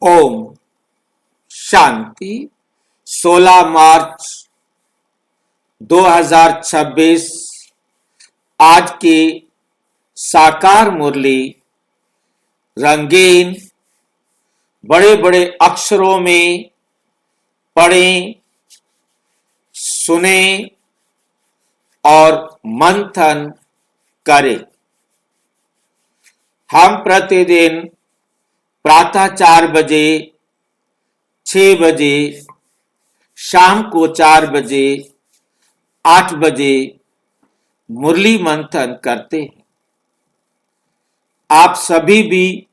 ओम शांति। 16 मार्च 2026 आज की साकार मुरली रंगीन बड़े बड़े अक्षरों में पढ़ें, सुने और मंथन करें। हम प्रतिदिन प्रातः 4 बजे, 6 बजे, शाम को 4 बजे, 8 बजे मुरली मंथन करते हैं। आप सभी भी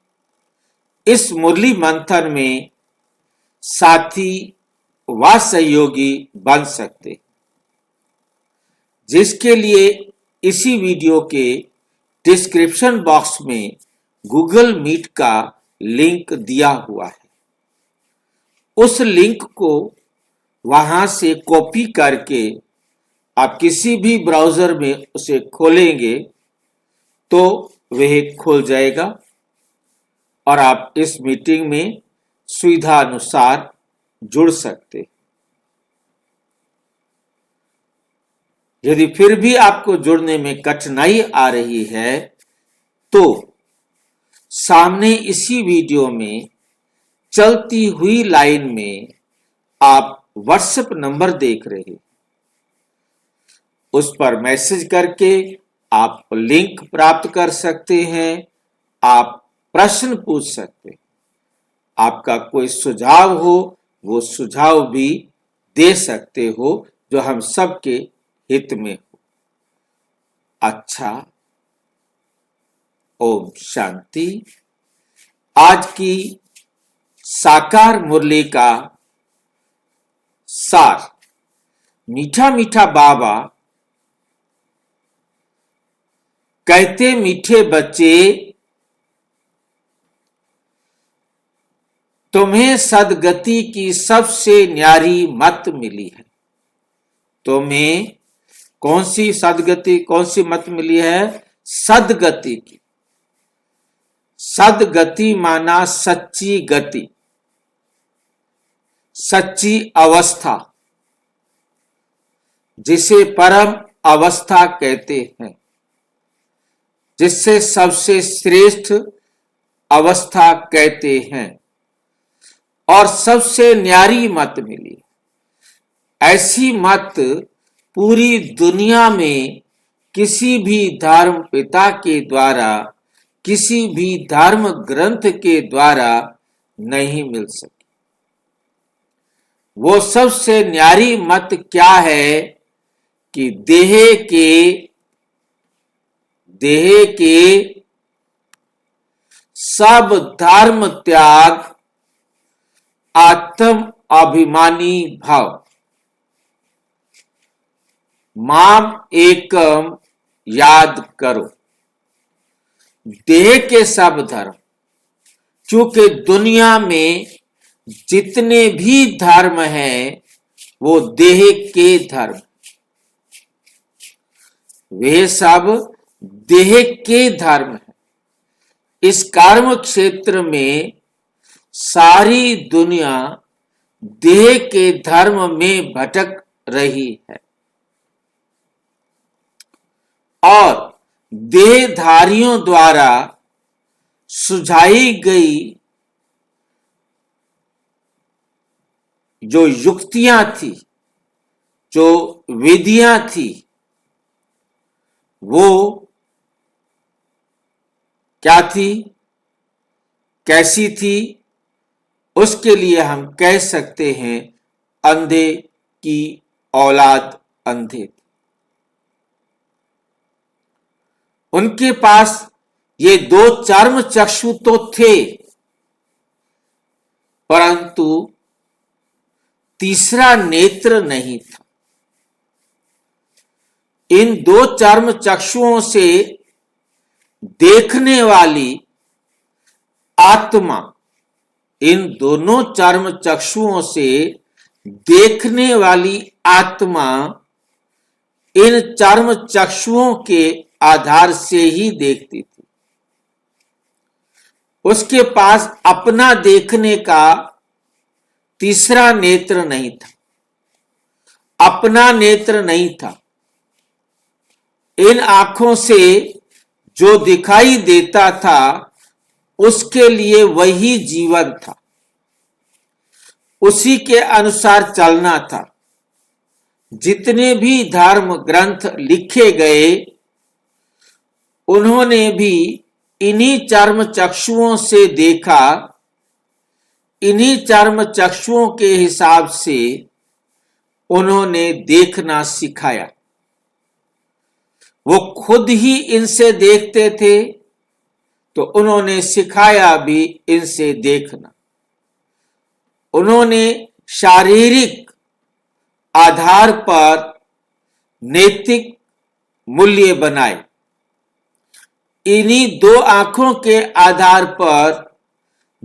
इस मुरली मंथन में साथी व सहयोगी बन सकते, जिसके लिए इसी वीडियो के डिस्क्रिप्शन बॉक्स में गूगल मीट का लिंक दिया हुआ है। उस लिंक को वहां से कॉपी करके आप किसी भी ब्राउजर में उसे खोलेंगे तो वह खुल जाएगा और आप इस मीटिंग में सुविधा अनुसार जुड़ सकते। यदि फिर भी आपको जुड़ने में कठिनाई आ रही है तो सामने इसी वीडियो में चलती हुई लाइन में आप व्हाट्सएप नंबर देख रहे, उस पर मैसेज करके आप लिंक प्राप्त कर सकते हैं। आप प्रश्न पूछ सकते, आपका कोई सुझाव हो वो सुझाव भी दे सकते हो जो हम सबके हित में हो। अच्छा, ओम शांति। आज की साकार मुरली का सार। मीठा मीठा बाबा कहते, मीठे बच्चे तुम्हें सदगति की सबसे न्यारी मत मिली है। तुम्हें कौन सी सदगति, कौन सी मत मिली है? सदगति की। सदगति माना सच्ची गति, सच्ची अवस्था, जिसे परम अवस्था कहते हैं, जिससे सबसे श्रेष्ठ अवस्था कहते हैं और सबसे न्यारी मत मिली। ऐसी मत पूरी दुनिया में किसी भी धर्म पिता के द्वारा, किसी भी धर्म ग्रंथ के द्वारा नहीं मिल सकी। वो सबसे न्यारी मत क्या है कि देह के सब धर्म त्याग, आत्म अभिमानी भाव, माम एकम याद करो। देह के सब धर्म, क्योंकि दुनिया में जितने भी धर्म हैं वो देह के धर्म, वे सब देह के धर्म है। इस कर्म क्षेत्र में सारी दुनिया देह के धर्म में भटक रही है और देहधारियों द्वारा सुझाई गई जो युक्तियां थी, जो विधियां थी, वो क्या थी, कैसी थी? उसके लिए हम कह सकते हैं अंधे की औलाद अंधे। उनके पास ये 2 चर्म चक्षु तो थे, परंतु तीसरा नेत्र नहीं था। इन 2 चर्म चक्षुओं से देखने वाली आत्मा, इन दोनों चर्म चक्षुओं से देखने वाली आत्मा इन चर्म चक्षुओं के आधार से ही देखती थी। उसके पास अपना देखने का तीसरा नेत्र नहीं था, अपना नेत्र नहीं था। इन आंखों से जो दिखाई देता था उसके लिए वही जीवन था, उसी के अनुसार चलना था। जितने भी धर्म ग्रंथ लिखे गए उन्होंने भी इन्हीं चर्म चक्षुओं से देखा, इन्हीं चर्म चक्षुओं के हिसाब से उन्होंने देखना सिखाया। वो खुद ही इनसे देखते थे तो उन्होंने सिखाया भी इनसे देखना। उन्होंने शारीरिक आधार पर नैतिक मूल्य बनाए, इन्हीं दो आंखों के आधार पर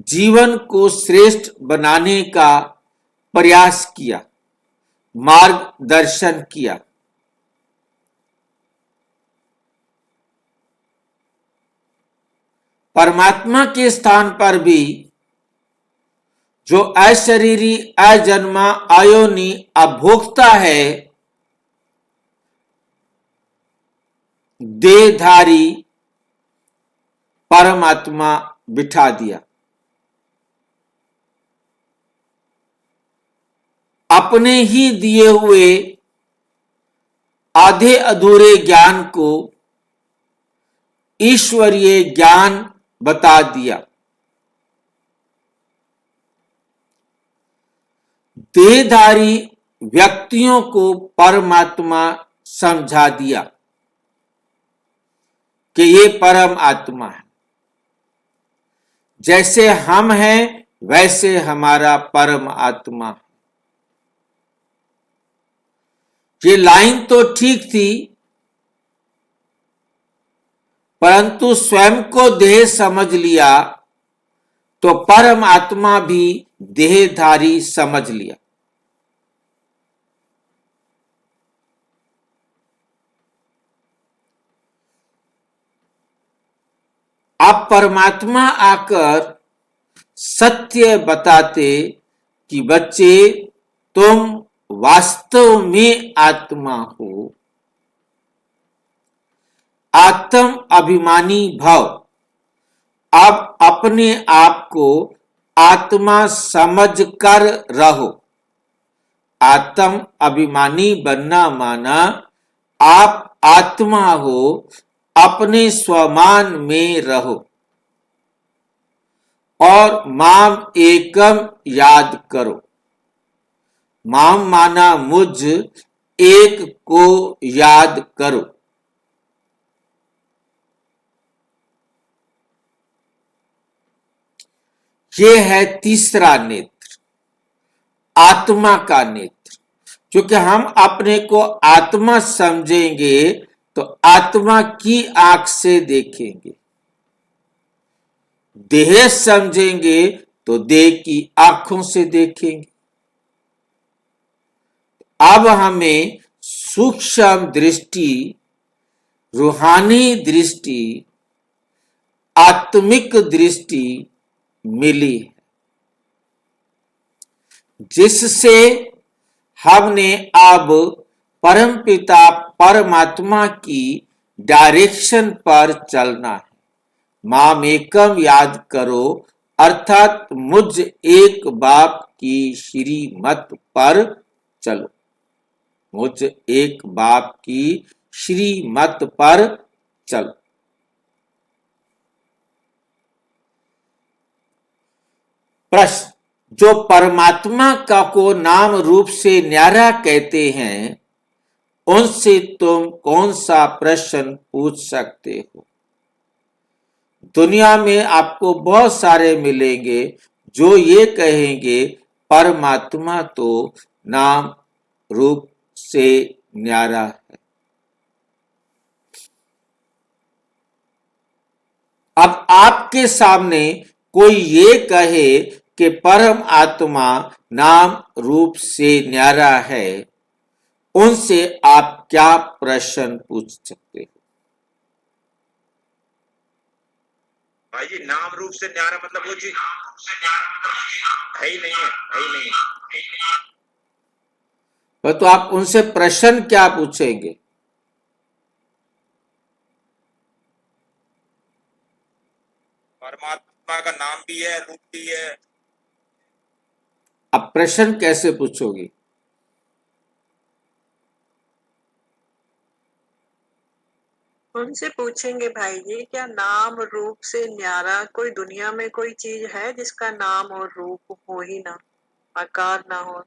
जीवन को श्रेष्ठ बनाने का प्रयास किया, मार्गदर्शन किया। परमात्मा के स्थान पर भी जो अशरीरी, अजन्मा, अयोनि, अभोक्ता है, देहधारी परमात्मा बिठा दिया। अपने ही दिए हुए आधे अधूरे ज्ञान को ईश्वरीय ज्ञान बता दिया। देहधारी व्यक्तियों को परमात्मा समझा दिया कि ये परम आत्मा है, जैसे हम हैं वैसे हमारा परम आत्मा है। ये लाइन तो ठीक थी, परंतु स्वयं को देह समझ लिया तो परम आत्मा भी देहधारी समझ लिया। अब परमात्मा आकर सत्य बताते कि बच्चे तुम वास्तव में आत्मा हो, आत्म अभिमानी भव। अब अपने आप को आत्मा समझ कर रहो। आत्म अभिमानी बनना माना आप आत्मा हो, अपने स्वमान में रहो और माम एकम याद करो। माम माना मुझ, एक को याद करो। ये है तीसरा नेत्र, आत्मा का नेत्र। क्योंकि हम अपने को आत्मा समझेंगे तो आत्मा की आंख से देखेंगे, देह समझेंगे तो देह की आंखों से देखेंगे। अब हमें सूक्ष्म दृष्टि, रूहानी दृष्टि, आत्मिक दृष्टि मिली है, जिससे हमने अब परमपिता परमात्मा की डायरेक्शन पर चलना है। मामेकम याद करो, अर्थात मुझ एक बाप की श्रीमत पर चलो। मुझ एक बाप की श्रीमत पर चलो। प्रश्न, जो परमात्मा का को नाम रूप से न्यारा कहते हैं, उनसे तुम कौन सा प्रश्न पूछ सकते हो? दुनिया में आपको बहुत सारे मिलेंगे जो ये कहेंगे परमात्मा तो नाम रूप से न्यारा है। अब आपके सामने कोई ये कहे कि परम आत्मा नाम रूप से न्यारा है, उनसे आप क्या प्रश्न पूछ सकते हो? भाई जी नाम रूप से न्यारा मतलब वो चीज है ही नहीं है, है ही नहीं है। तो आप उनसे प्रश्न क्या पूछेंगे? परमात्मा का नाम भी है, रूप भी है। अब प्रश्न कैसे पूछोगे? उनसे पूछेंगे भाई जी, क्या नाम रूप से न्यारा कोई दुनिया में कोई चीज है जिसका नाम और रूप हो ही ना, आकार ना हो?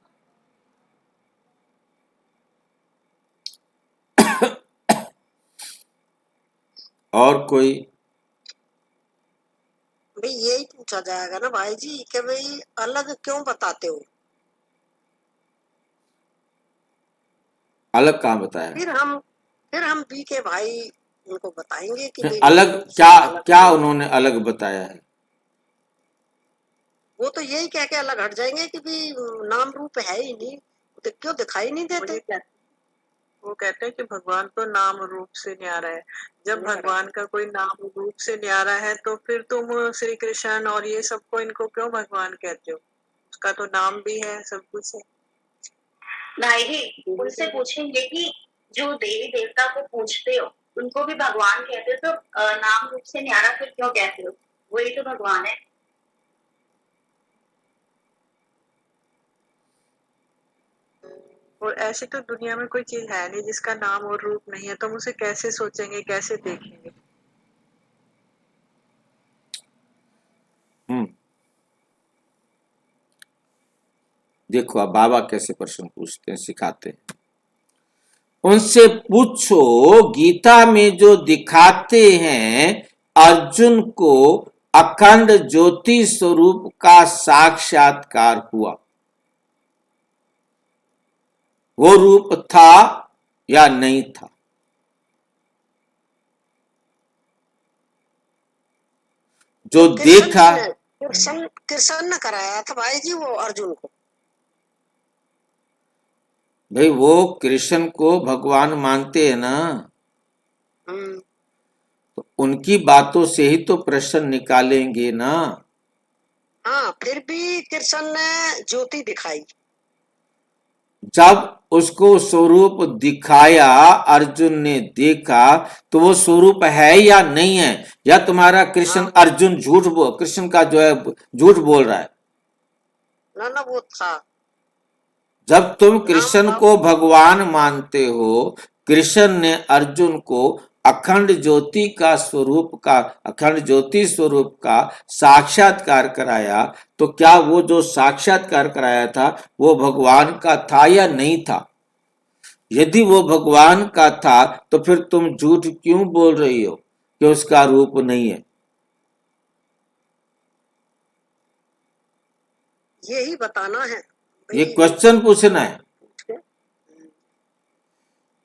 और कोई? भाई यही पूछा जाएगा ना भाई जी कि भाई अलग क्यों बताते हो? अलग कहाँ बताया? फिर हम बी के भाई उनको बताएंगे कि भाई नाम अलग रूप से क्या? अलग क्या क्यों? उन्होंने अलग बताया है? वो तो यही कह के अलग हट जाएंगे कि भाई नाम रूप है ही नहीं, तो क्यों दिखाई नहीं देते? वो कहते हैं कि भगवान तो नाम रूप से न्यारा है। जब भगवान का कोई नाम रूप से न्यारा है तो फिर तुम श्री कृष्ण और ये सबको इनको क्यों भगवान कहते हो? उसका तो नाम भी है, सब कुछ है। भाई जी उनसे पूछेंगे कि जो देवी देवता को पूछते हो उनको भी भगवान कहते हो, तो नाम रूप से न्यारा फिर क्यों कहते हो? वही तो भगवान है। और ऐसी तो दुनिया में कोई चीज है नहीं जिसका नाम और रूप नहीं है, तो हम उसे कैसे सोचेंगे, कैसे देखेंगे? देखो अब बाबा कैसे प्रश्न पूछते हैं, सिखाते हैं। उनसे पूछो गीता में जो दिखाते हैं अर्जुन को अखंड ज्योति स्वरूप का साक्षात्कार हुआ, वो रूप था या नहीं था? जो देखा कृष्ण ने कराया था भाई जी वो अर्जुन को। भाई वो कृष्ण को भगवान मानते हैं ना, तो उनकी बातों से ही तो प्रश्न निकालेंगे ना। हाँ फिर भी कृष्ण ने ज्योति दिखाई। जब उसको स्वरूप दिखाया, अर्जुन ने देखा, तो वो स्वरूप है या नहीं है? या तुम्हारा कृष्ण अर्जुन कृष्ण का जो है झूठ बोल रहा है? ना वो था। जब तुम कृष्ण को भगवान मानते हो, कृष्ण ने अर्जुन को अखंड ज्योति स्वरूप का साक्षात्कार कराया, तो क्या वो जो साक्षात्कार कराया था वो भगवान का था या नहीं था? यदि वो भगवान का था तो फिर तुम झूठ क्यों बोल रही हो कि उसका रूप नहीं है? यही बताना है, ये क्वेश्चन पूछना है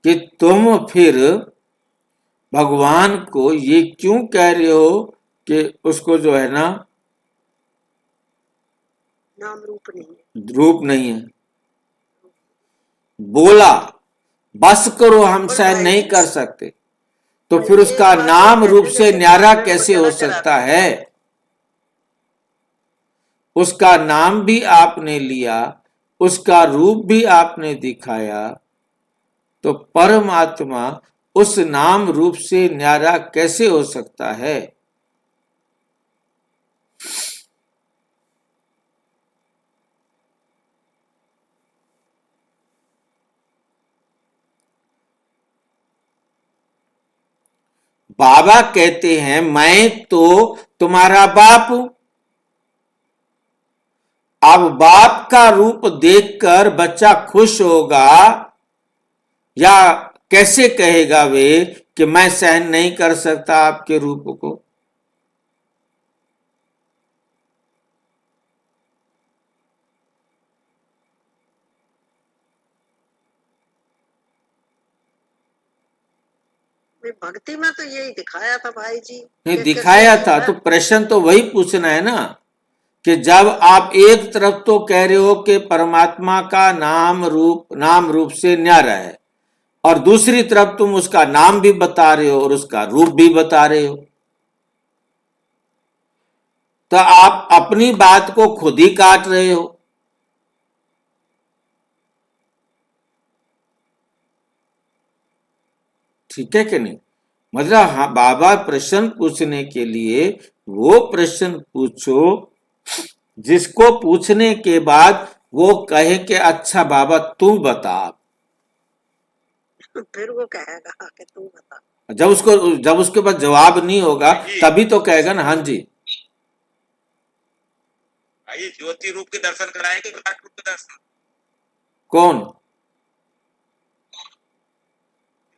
कि तुम फिर भगवान को ये क्यों कह रहे हो कि उसको जो है ना नाम रूप नहीं है, रूप नहीं है? बोला बस करो, हम सहन नहीं कर सकते, तो फिर उसका नाम रूप से न्यारा कैसे हो सकता है? उसका नाम भी आपने लिया, उसका रूप भी आपने दिखाया, तो परमात्मा उस नाम रूप से न्यारा कैसे हो सकता है? बाबा कहते हैं मैं तो तुम्हारा बाप हूं। अब बाप का रूप देखकर बच्चा खुश होगा या कैसे कहेगा वे कि मैं सहन नहीं कर सकता आपके रूप को? भक्ति में तो यही दिखाया था भाई जी। नहीं दिखाया था तो प्रश्न तो वही पूछना है ना कि जब आप एक तरफ तो कह रहे हो कि परमात्मा का नाम रूप से न्यारा है, और दूसरी तरफ तुम उसका नाम भी बता रहे हो और उसका रूप भी बता रहे हो, तो आप अपनी बात को खुद ही काट रहे हो। ठीक है कि नहीं? मतलब हाँ, बाबा प्रश्न पूछने के लिए वो प्रश्न पूछो जिसको पूछने के बाद वो कहे कि अच्छा बाबा तू बता। फिर वो कहेगा कि तू बता। जब उसके पास जवाब नहीं होगा तभी तो कहेगा ना हाँ जी। आइए ज्योति रूप के दर्शन कराएंगे, विराट रूप के दर्शन कौन?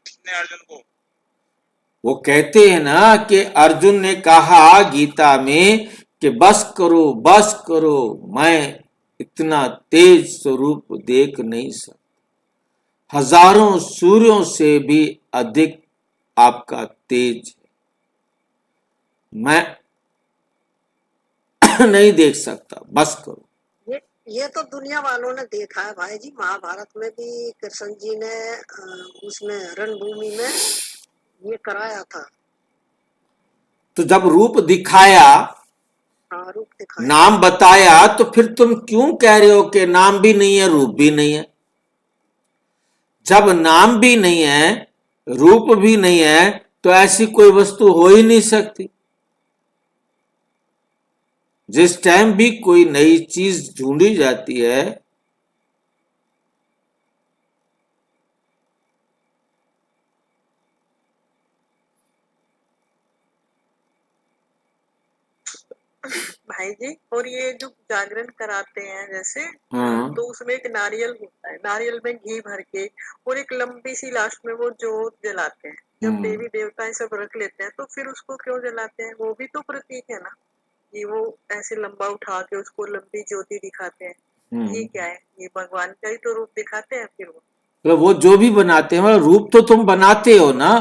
किसने अर्जुन को? वो कहते हैं ना कि अर्जुन ने कहा गीता में कि बस करो, मैं इतना तेज स्वरूप देख नहीं सकता, हजारों सूर्यों से भी अधिक आपका तेज है, मैं नहीं देख सकता, बस करो। ये तो दुनिया वालों ने देखा है भाई जी। महाभारत में भी कृष्ण जी ने उसमें रणभूमि में ये कराया था। तो जब रूप दिखाया, हाँ, रूप दिखाया, नाम बताया, तो फिर तुम क्यों कह रहे हो कि नाम भी नहीं है रूप भी नहीं है? जब नाम भी नहीं है रूप भी नहीं है तो ऐसी कोई वस्तु हो ही नहीं सकती। जिस टाइम भी कोई नई चीज ढूंढी जाती है भाई जी, और ये जो जागरण कराते हैं जैसे, हाँ। तो उसमें एक नारियल होता है, नारियल में घी भर के और एक लंबी सी लास्ट में वो जोत जलाते हैं। जब देवी देवता सब रख लेते हैं तो फिर उसको क्यों जलाते हैं? वो भी तो प्रतीक है ना, कि वो ऐसे लंबा उठा के उसको लंबी ज्योति दिखाते हैं। ये क्या है? ये भगवान का ही तो रूप दिखाते हैं फिर वो जो भी बनाते हैं मतलब रूप तो तुम बनाते हो ना।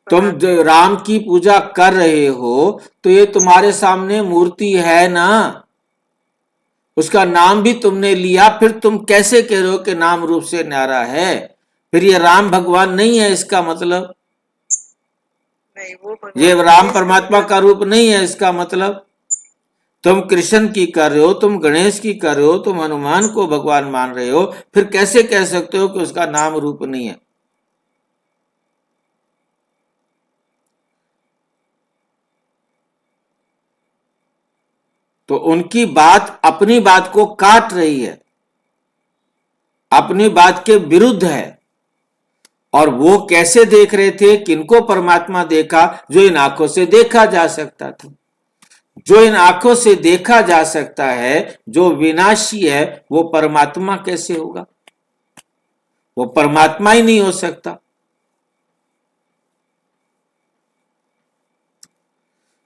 तुम जो राम की पूजा कर रहे हो तो ये तुम्हारे सामने मूर्ति है ना, उसका नाम भी तुमने लिया, फिर तुम कैसे कह रहे हो कि नाम रूप से न्यारा है? फिर ये राम भगवान नहीं है इसका मतलब, नहीं, वो ये राम परमात्मा का रूप नहीं है इसका मतलब। तुम कृष्ण की कर रहे हो, तुम गणेश की कर रहे हो, तुम हनुमान को भगवान मान रहे हो, फिर कैसे कह सकते हो कि उसका नाम रूप नहीं है? तो उनकी बात अपनी बात को काट रही है, अपनी बात के विरुद्ध है। और वो कैसे देख रहे थे? किनको परमात्मा देखा? जो इन आंखों से देखा जा सकता था। जो इन आंखों से देखा जा सकता है, जो विनाशी है, वो परमात्मा कैसे होगा? वो परमात्मा ही नहीं हो सकता।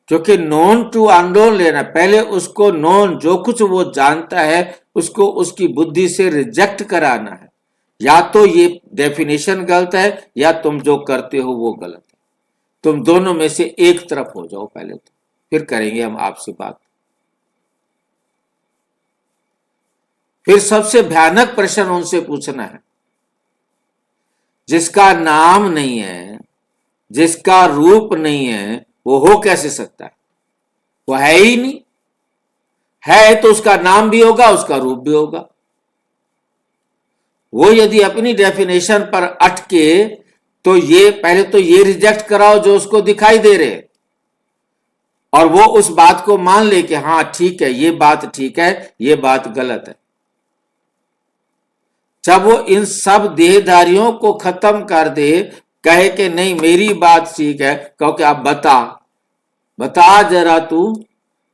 क्योंकि नोन टू अननोन लेना, पहले उसको नोन, जो कुछ वो जानता है उसको उसकी बुद्धि से रिजेक्ट कराना है। या तो ये डेफिनेशन गलत है या तुम जो करते हो वो गलत है। तुम दोनों में से एक तरफ हो जाओ पहले तो, फिर करेंगे हम आपसे बात। फिर सबसे भयानक प्रश्न उनसे पूछना है, जिसका नाम नहीं है, जिसका रूप नहीं है, वो हो कैसे सकता है? वो है ही नहीं। है तो उसका नाम भी होगा, उसका रूप भी होगा। वो यदि अपनी डेफिनेशन पर अटके तो ये पहले तो ये रिजेक्ट कराओ जो उसको दिखाई दे रहे, और वो उस बात को मान ले कि हाँ ठीक है, ये बात ठीक है, ये बात गलत है। जब वो इन सब देहधारियों को खत्म कर दे, कहे कि नहीं मेरी बात ठीक है, क्योंकि आप बता जरा तू,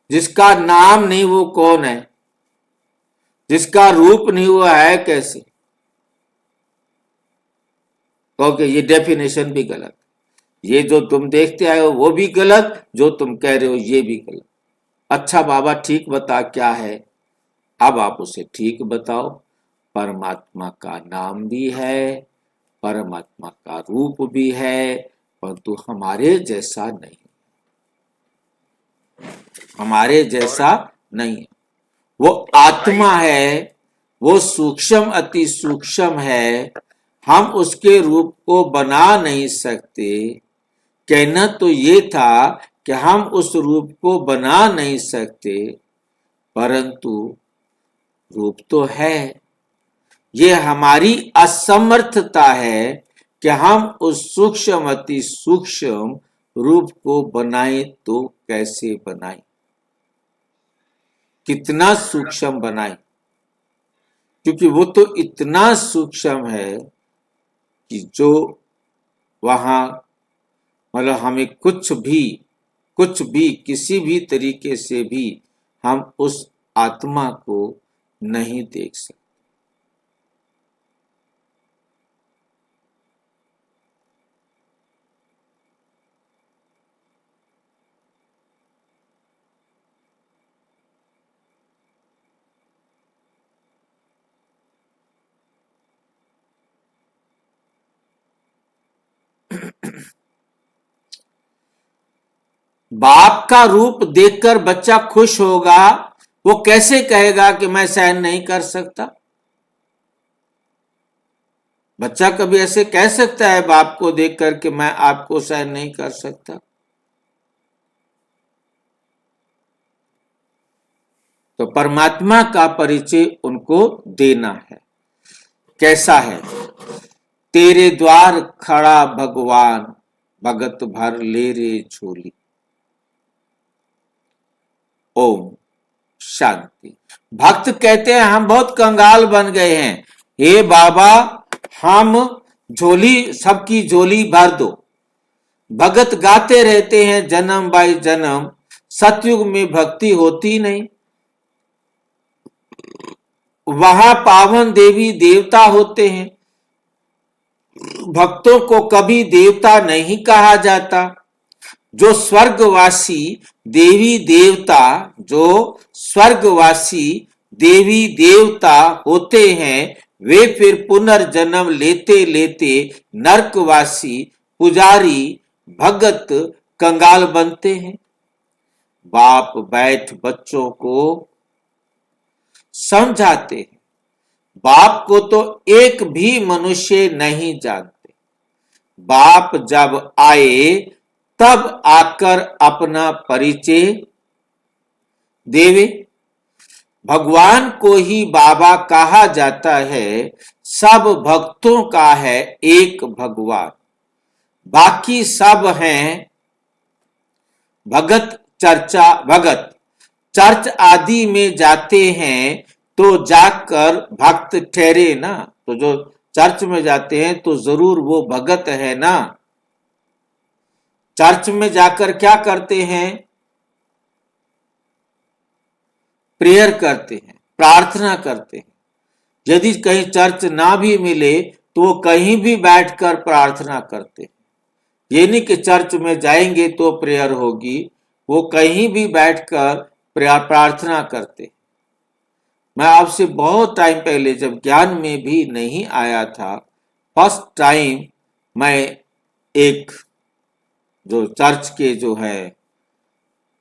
जिसका नाम नहीं वो कौन है? जिसका रूप नहीं वो है कैसे? क्योंकि ये डेफिनेशन भी गलत, ये जो तुम देखते आए हो वो भी गलत, जो तुम कह रहे हो ये भी गलत। अच्छा बाबा ठीक बता क्या है? अब आप उसे ठीक बताओ। परमात्मा का नाम भी है, परमात्मा का रूप भी है, परंतु हमारे जैसा नहीं, हमारे जैसा नहीं है। वो आत्मा है, वो सूक्ष्म अति सूक्ष्म है, हम उसके रूप को बना नहीं सकते। कहना तो ये था कि हम उस रूप को बना नहीं सकते, परंतु रूप तो है। ये हमारी असमर्थता है कि हम उस सूक्ष्म अति सूक्ष्म रूप को बनाएं तो कैसे बनाएं, कितना सूक्ष्म बनाएं, क्योंकि वो तो इतना सूक्ष्म है कि जो वहां मतलब हमें कुछ भी किसी भी तरीके से भी हम उस आत्मा को नहीं देख सकते। बाप का रूप देखकर बच्चा खुश होगा, वो कैसे कहेगा कि मैं सहन नहीं कर सकता? बच्चा कभी ऐसे कह सकता है बाप को देखकर कि मैं आपको सहन नहीं कर सकता? तो परमात्मा का परिचय उनको देना है। कैसा है? तेरे द्वार खड़ा भगवान, भगत भर ले रे झोली। ओम शांति। भक्त कहते हैं हम बहुत कंगाल बन गए हैं, हे बाबा हम झोली, सबकी झोली भर दो। भगत गाते रहते हैं जन्म बाई जन्म, सतयुग में भक्ति होती नहीं। वहां पावन देवी देवता होते हैं, भक्तों को कभी देवता नहीं कहा जाता। जो स्वर्गवासी देवी देवता, जो स्वर्गवासी देवी देवता होते हैं, वे फिर पुनर्जन्म लेते लेते नरकवासी पुजारी भगत कंगाल बनते हैं। बाप बैठ बच्चों को समझाते हैं। बाप को तो एक भी मनुष्य नहीं जानते। बाप जब आए तब आकर अपना परिचय देवे। भगवान को ही बाबा कहा जाता है। सब भक्तों का है एक भगवान, बाकी सब हैं भगत। भगत चर्च आदि में जाते हैं तो जाकर भक्त ठहरे ना। तो जो चर्च में जाते हैं तो जरूर वो भगत है ना। चर्च में जाकर क्या करते हैं? प्रेयर करते हैं, प्रार्थना करते हैं। यदि कहीं चर्च ना भी मिले तो वो कहीं भी बैठकर प्रार्थना करते हैं। ये नहीं कि चर्च में जाएंगे तो प्रेयर होगी, वो कहीं भी बैठकर प्रार्थना करते। मैं आपसे बहुत टाइम पहले, जब ज्ञान में भी नहीं आया था, फर्स्ट टाइम मैं एक जो चर्च के जो है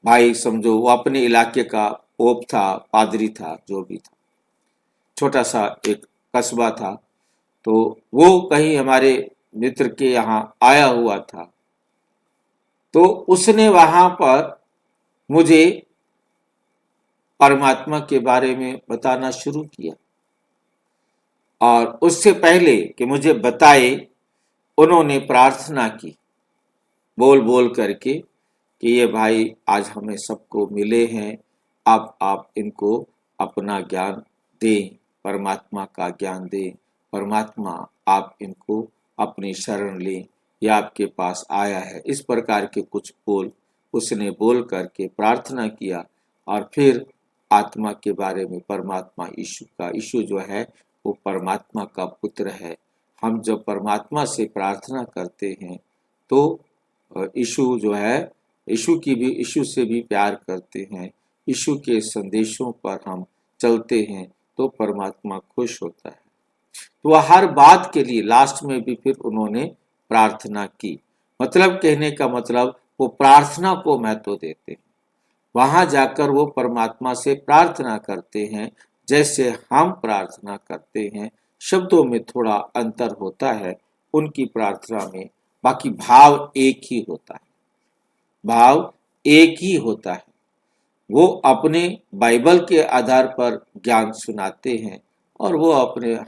भाई समझो, वो अपने इलाके का पोप था, पादरी था, जो भी था, छोटा सा एक कस्बा था, तो वो कहीं हमारे मित्र के यहाँ आया हुआ था। तो उसने वहां पर मुझे परमात्मा के बारे में बताना शुरू किया, और उससे पहले कि मुझे बताए उन्होंने प्रार्थना की बोल बोल करके कि ये भाई आज हमें सबको मिले हैं, अब आप इनको अपना ज्ञान दें, परमात्मा का ज्ञान दें। परमात्मा आप इनको अपनी शरण लें, यह आपके पास आया है। इस प्रकार के कुछ बोल उसने बोल करके प्रार्थना किया, और फिर आत्मा के बारे में, परमात्मा यीशु जो है वो परमात्मा का पुत्र है। हम जब परमात्मा से प्रार्थना करते हैं तो यीशु जो है, यीशु से भी प्यार करते हैं, यीशु के संदेशों पर हम चलते हैं तो परमात्मा खुश होता है। तो वह हर बात के लिए लास्ट में भी फिर उन्होंने प्रार्थना की। मतलब कहने का मतलब वो प्रार्थना को महत्व देते हैं। वहां जाकर वो परमात्मा से प्रार्थना करते हैं जैसे हम प्रार्थना करते हैं। शब्दों में थोड़ा अंतर होता है उनकी प्रार्थना में, बाकी भाव एक ही होता है। भाव एक ही होता है। वो अपने बाइबल के आधार पर ज्ञान सुनाते हैं और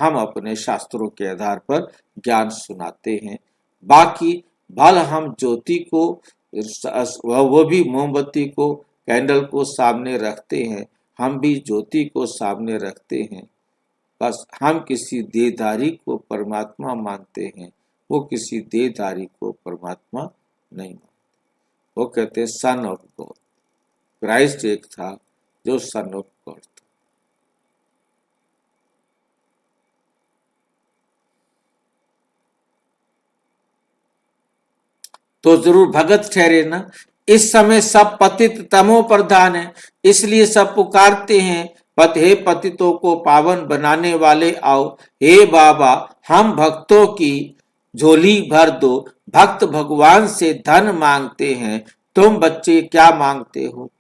हम अपने शास्त्रों के आधार पर ज्ञान सुनाते हैं। बाकी भल हम ज्योति को, वो भी मोमबत्ती को, कैंडल को सामने रखते हैं, हम भी ज्योति को सामने रखते हैं। बस हम किसी देहधारी को परमात्मा मानते हैं, वो किसी देहधारी को परमात्मा नहीं मानते। वो कहते हैं सन ऑफ गॉड। क्राइस्ट एक था जो सन ऑफ गॉड था। तो जरूर भगत ठहरे ना। इस समय सब पतित तमो प्रधान है, इसलिए सब पुकारते हैं हे पतितों को पावन बनाने वाले आओ। हे बाबा, हम भक्तों की झोली भर दो। भक्त भगवान से धन मांगते हैं, तुम बच्चे क्या मांगते हो?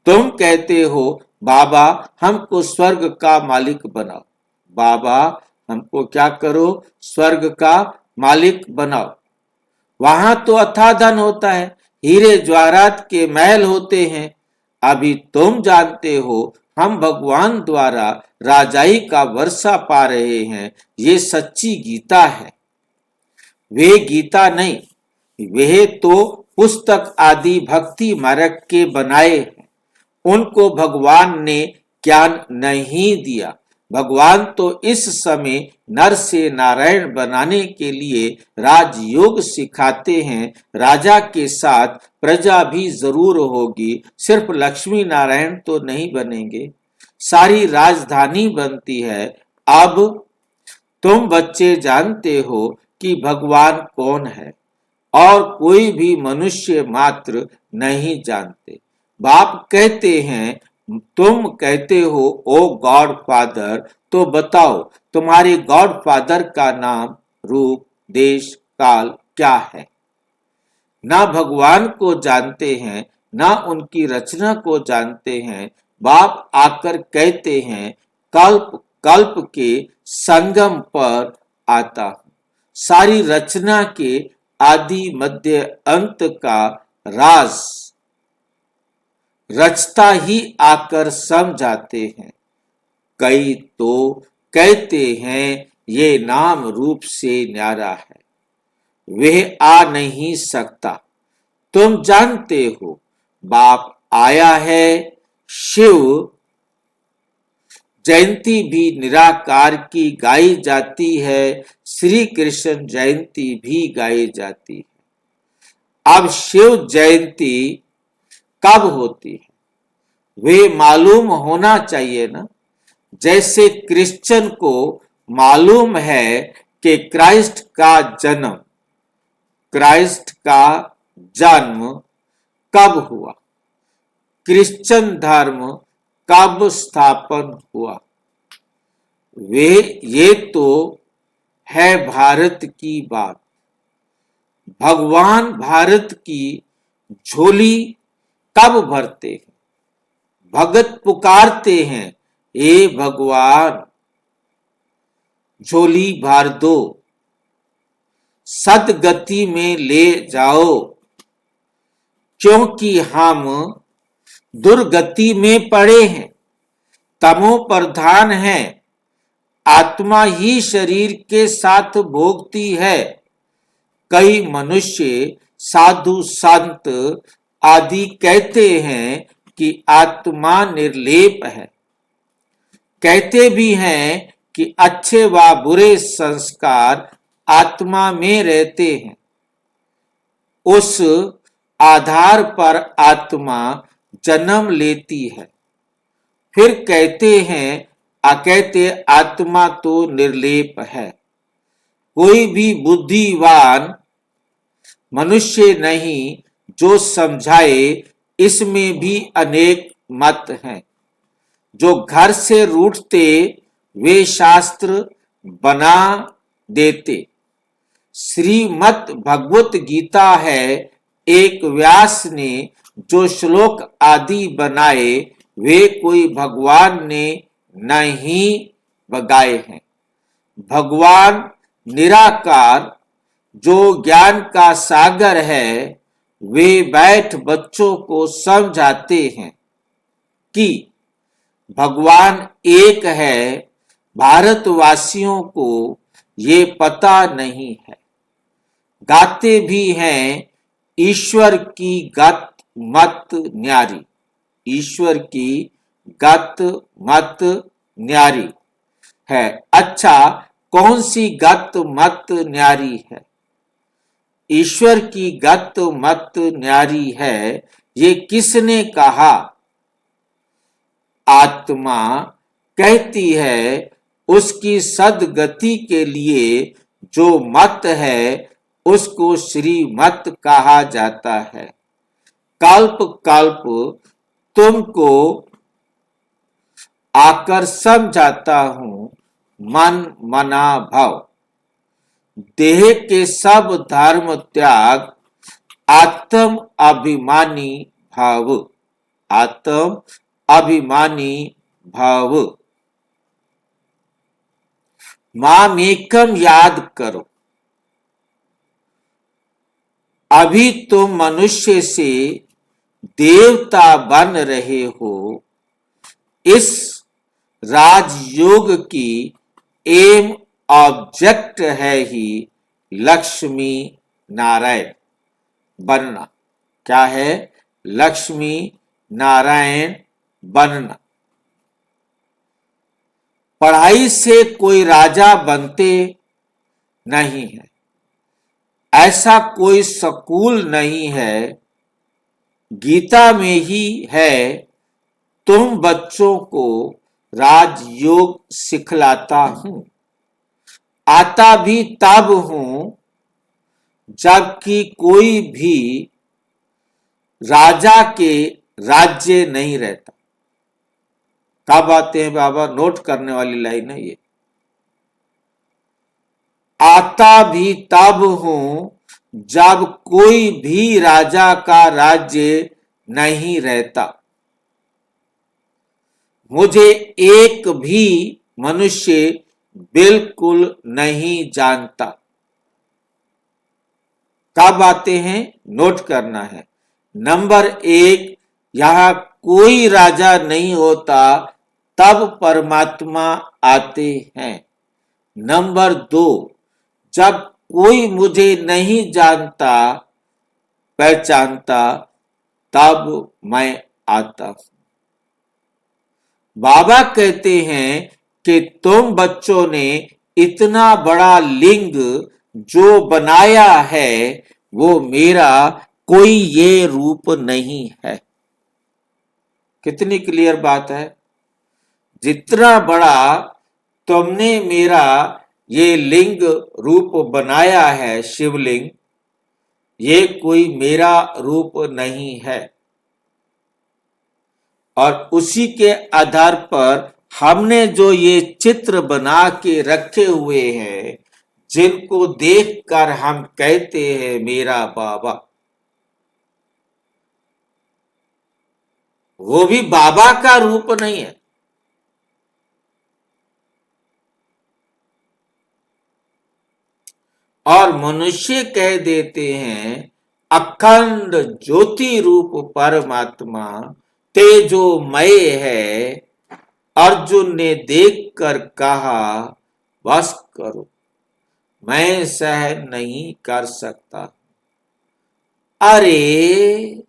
तुम कहते हो बाबा हमको स्वर्ग का मालिक बनाओ। बाबा हमको क्या करो? स्वर्ग का मालिक बनाओ। वहां तो अथाह धन होता है, हीरे जवाहरात के महल होते हैं। अभी तुम जानते हो हम भगवान द्वारा राजाई का वर्षा पा रहे हैं। ये सच्ची गीता है। वे गीता नहीं, वे तो पुस्तक आदि भक्ति मार्ग के बनाए हैं। उनको भगवान ने ज्ञान नहीं दिया। भगवान तो इस समय नर से नारायण बनाने के लिए राजयोग सिखाते हैं। राजा के साथ प्रजा भी जरूर होगी, सिर्फ लक्ष्मी नारायण तो नहीं बनेंगे। सारी राजधानी बनती है। अब तुम बच्चे जानते हो कि भगवान कौन है और कोई भी मनुष्य मात्र नहीं जानते। बाप कहते हैं, तुम कहते हो ओ गॉड फादर, तो बताओ तुम्हारे गॉड फादर का नाम, रूप, देश, काल क्या है? ना भगवान को जानते हैं, ना उनकी रचना को जानते हैं। बाप आकर कहते हैं कल्प कल्प के संगम पर आता हूं। सारी रचना के आदि मध्य अंत का राज रचता ही आकर समझाते हैं। कई तो कहते हैं ये नाम रूप से न्यारा है, वह आ नहीं सकता। तुम जानते हो बाप आया है। शिव जयंती भी निराकार की गाई जाती है, श्री कृष्ण जयंती भी गाई जाती है। अब शिव जयंती कब होती है वे मालूम होना चाहिए ना। जैसे क्रिश्चियन को मालूम है कि क्राइस्ट का जन्म कब हुआ, क्रिश्चियन धर्म कब स्थापन हुआ। ये तो है भारत की बात। भगवान भारत की झोली कब भरते हैं? भगत पुकारते हैं, हे भगवान झोली भर दो, सदगति में ले जाओ, क्योंकि हम दुर्गति में पड़े हैं, तमो प्रधान है। आत्मा ही शरीर के साथ भोगती है। कई मनुष्य साधु संत आदि कहते हैं कि आत्मा निर्लेप है। कहते भी हैं कि अच्छे व बुरे संस्कार आत्मा में रहते हैं। उस आधार पर आत्मा जन्म लेती है। फिर कहते हैं अकहते आत्मा तो निर्लेप है। कोई भी बुद्धिवान मनुष्य नहीं जो समझाए। इसमें भी अनेक मत हैं। जो घर से रूठते वे शास्त्र बना देते। श्रीमद् भगवत गीता है, एक व्यास ने जो श्लोक आदि बनाए वे कोई भगवान ने नहीं बगाए हैं। भगवान निराकार जो ज्ञान का सागर है वे बैठ बच्चों को समझाते हैं कि भगवान एक है। भारतवासियों को ये पता नहीं है। गाते भी हैं ईश्वर की गत मत न्यारी, ईश्वर की गत मत न्यारी है। अच्छा, कौन सी गत मत न्यारी है? ईश्वर की गत मत न्यारी है, ये किसने कहा? आत्मा कहती है उसकी सदगति के लिए जो मत है उसको श्रीमत कहा जाता है। कल्प कल्प तुमको आकर समझाता हूं मन मना भव। देह के सब धर्म त्याग, आत्म अभिमानी भाव, आत्म अभिमानी भाव। मामेकम याद करो। अभी तुम मनुष्य से देवता बन रहे हो। इस राजयोग की एम ऑब्जेक्ट है ही लक्ष्मी नारायण बनना। क्या है? लक्ष्मी नारायण बनना। पढ़ाई से कोई राजा बनते नहीं है, ऐसा कोई स्कूल नहीं है। गीता में ही है, तुम बच्चों को राजयोग सिखलाता हूं। आता भी तब हूं जबकि कोई भी राजा के राज्य नहीं रहता। कब आते हैं बाबा? नोट करने वाली लाइन है ये। आता भी तब हूं जब कोई भी राजा का राज्य नहीं रहता। मुझे एक भी मनुष्य बिल्कुल नहीं जानता। कब आते हैं? नोट करना है। नंबर 1, यहां कोई राजा नहीं होता तब परमात्मा आते हैं। नंबर 2, जब कोई मुझे नहीं जानता पहचानता तब मैं आता हूं। बाबा कहते हैं कि तुम बच्चों ने इतना बड़ा लिंग जो बनाया है वो मेरा कोई ये रूप नहीं है। कितनी क्लियर बात है? जितना बड़ा तुमने मेरा ये लिंग रूप बनाया है, शिवलिंग, ये कोई मेरा रूप नहीं है। और उसी के आधार पर हमने जो ये चित्र बना के रखे हुए हैं, जिनको देखकर हम कहते हैं मेरा बाबा, वो भी बाबा का रूप नहीं है। और मनुष्य कह देते हैं अखंड ज्योति रूप परमात्मा तेजोमय है। अर्जुन ने देखकर कहा बस करो, मैं सहन नहीं कर सकता। अरे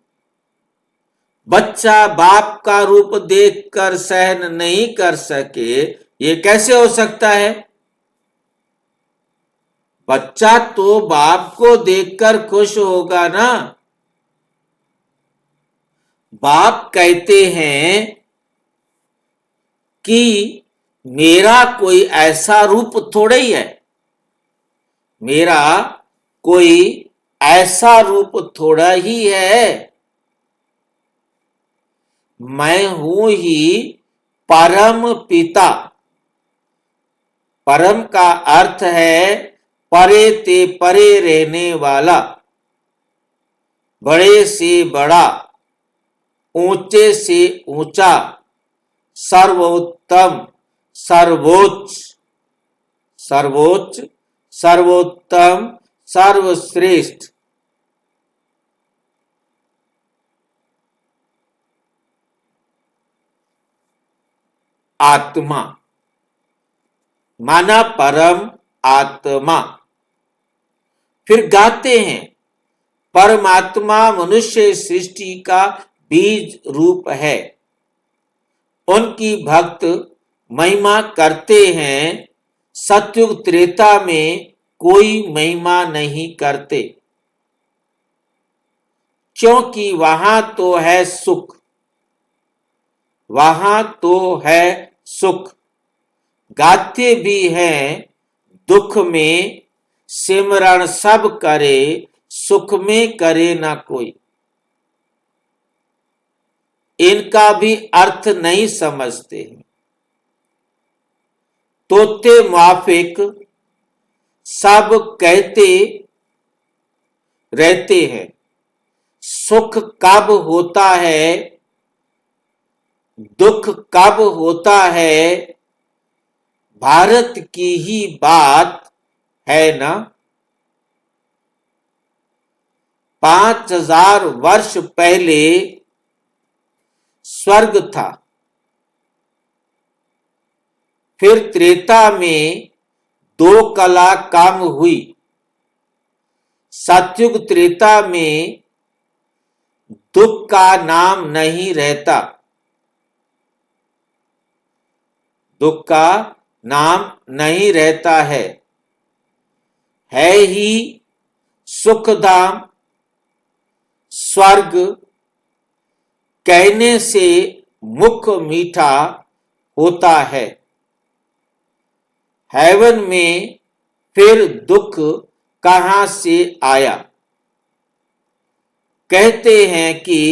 बच्चा बाप का रूप देखकर सहन नहीं कर सके, ये कैसे हो सकता है? बच्चा तो बाप को देखकर खुश होगा ना। बाप कहते हैं कि मेरा कोई ऐसा रूप थोड़ा ही है, मेरा कोई ऐसा रूप थोड़ा ही है। मैं हूं ही परम पिता। परम का अर्थ है परे ते परे रहने वाला, बड़े से बड़ा, ऊंचे से ऊंचा, सर्वोत्तम, सर्वोच्च, सर्वोच्च, सर्वोत्तम, सर्वश्रेष्ठ। आत्मा, माना परम आत्मा। फिर गाते हैं, परमात्मा मनुष्य सृष्टि का बीज रूप है। उनकी भक्त महिमा करते हैं, सतयुग त्रेता में कोई महिमा नहीं करते, क्योंकि वहां तो है सुख, वहां तो है सुख। गाते भी हैं दुख में, सिमरण सब करे, सुख में करे ना कोई। इनका भी अर्थ नहीं समझते हैं। तोते मुआफिक सब कहते रहते हैं, सुख कब होता है, दुख कब होता है, भारत की ही बात है ना। 5000 वर्ष पहले स्वर्ग था, फिर त्रेता में 2 कला कम हुई, सतयुग त्रेता में दुख का नाम नहीं रहता, दुख का नाम नहीं रहता है ही सुखधाम स्वर्ग। कहने से मुख मीठा होता है, हेवन में फिर दुख कहां से आया। कहते हैं कि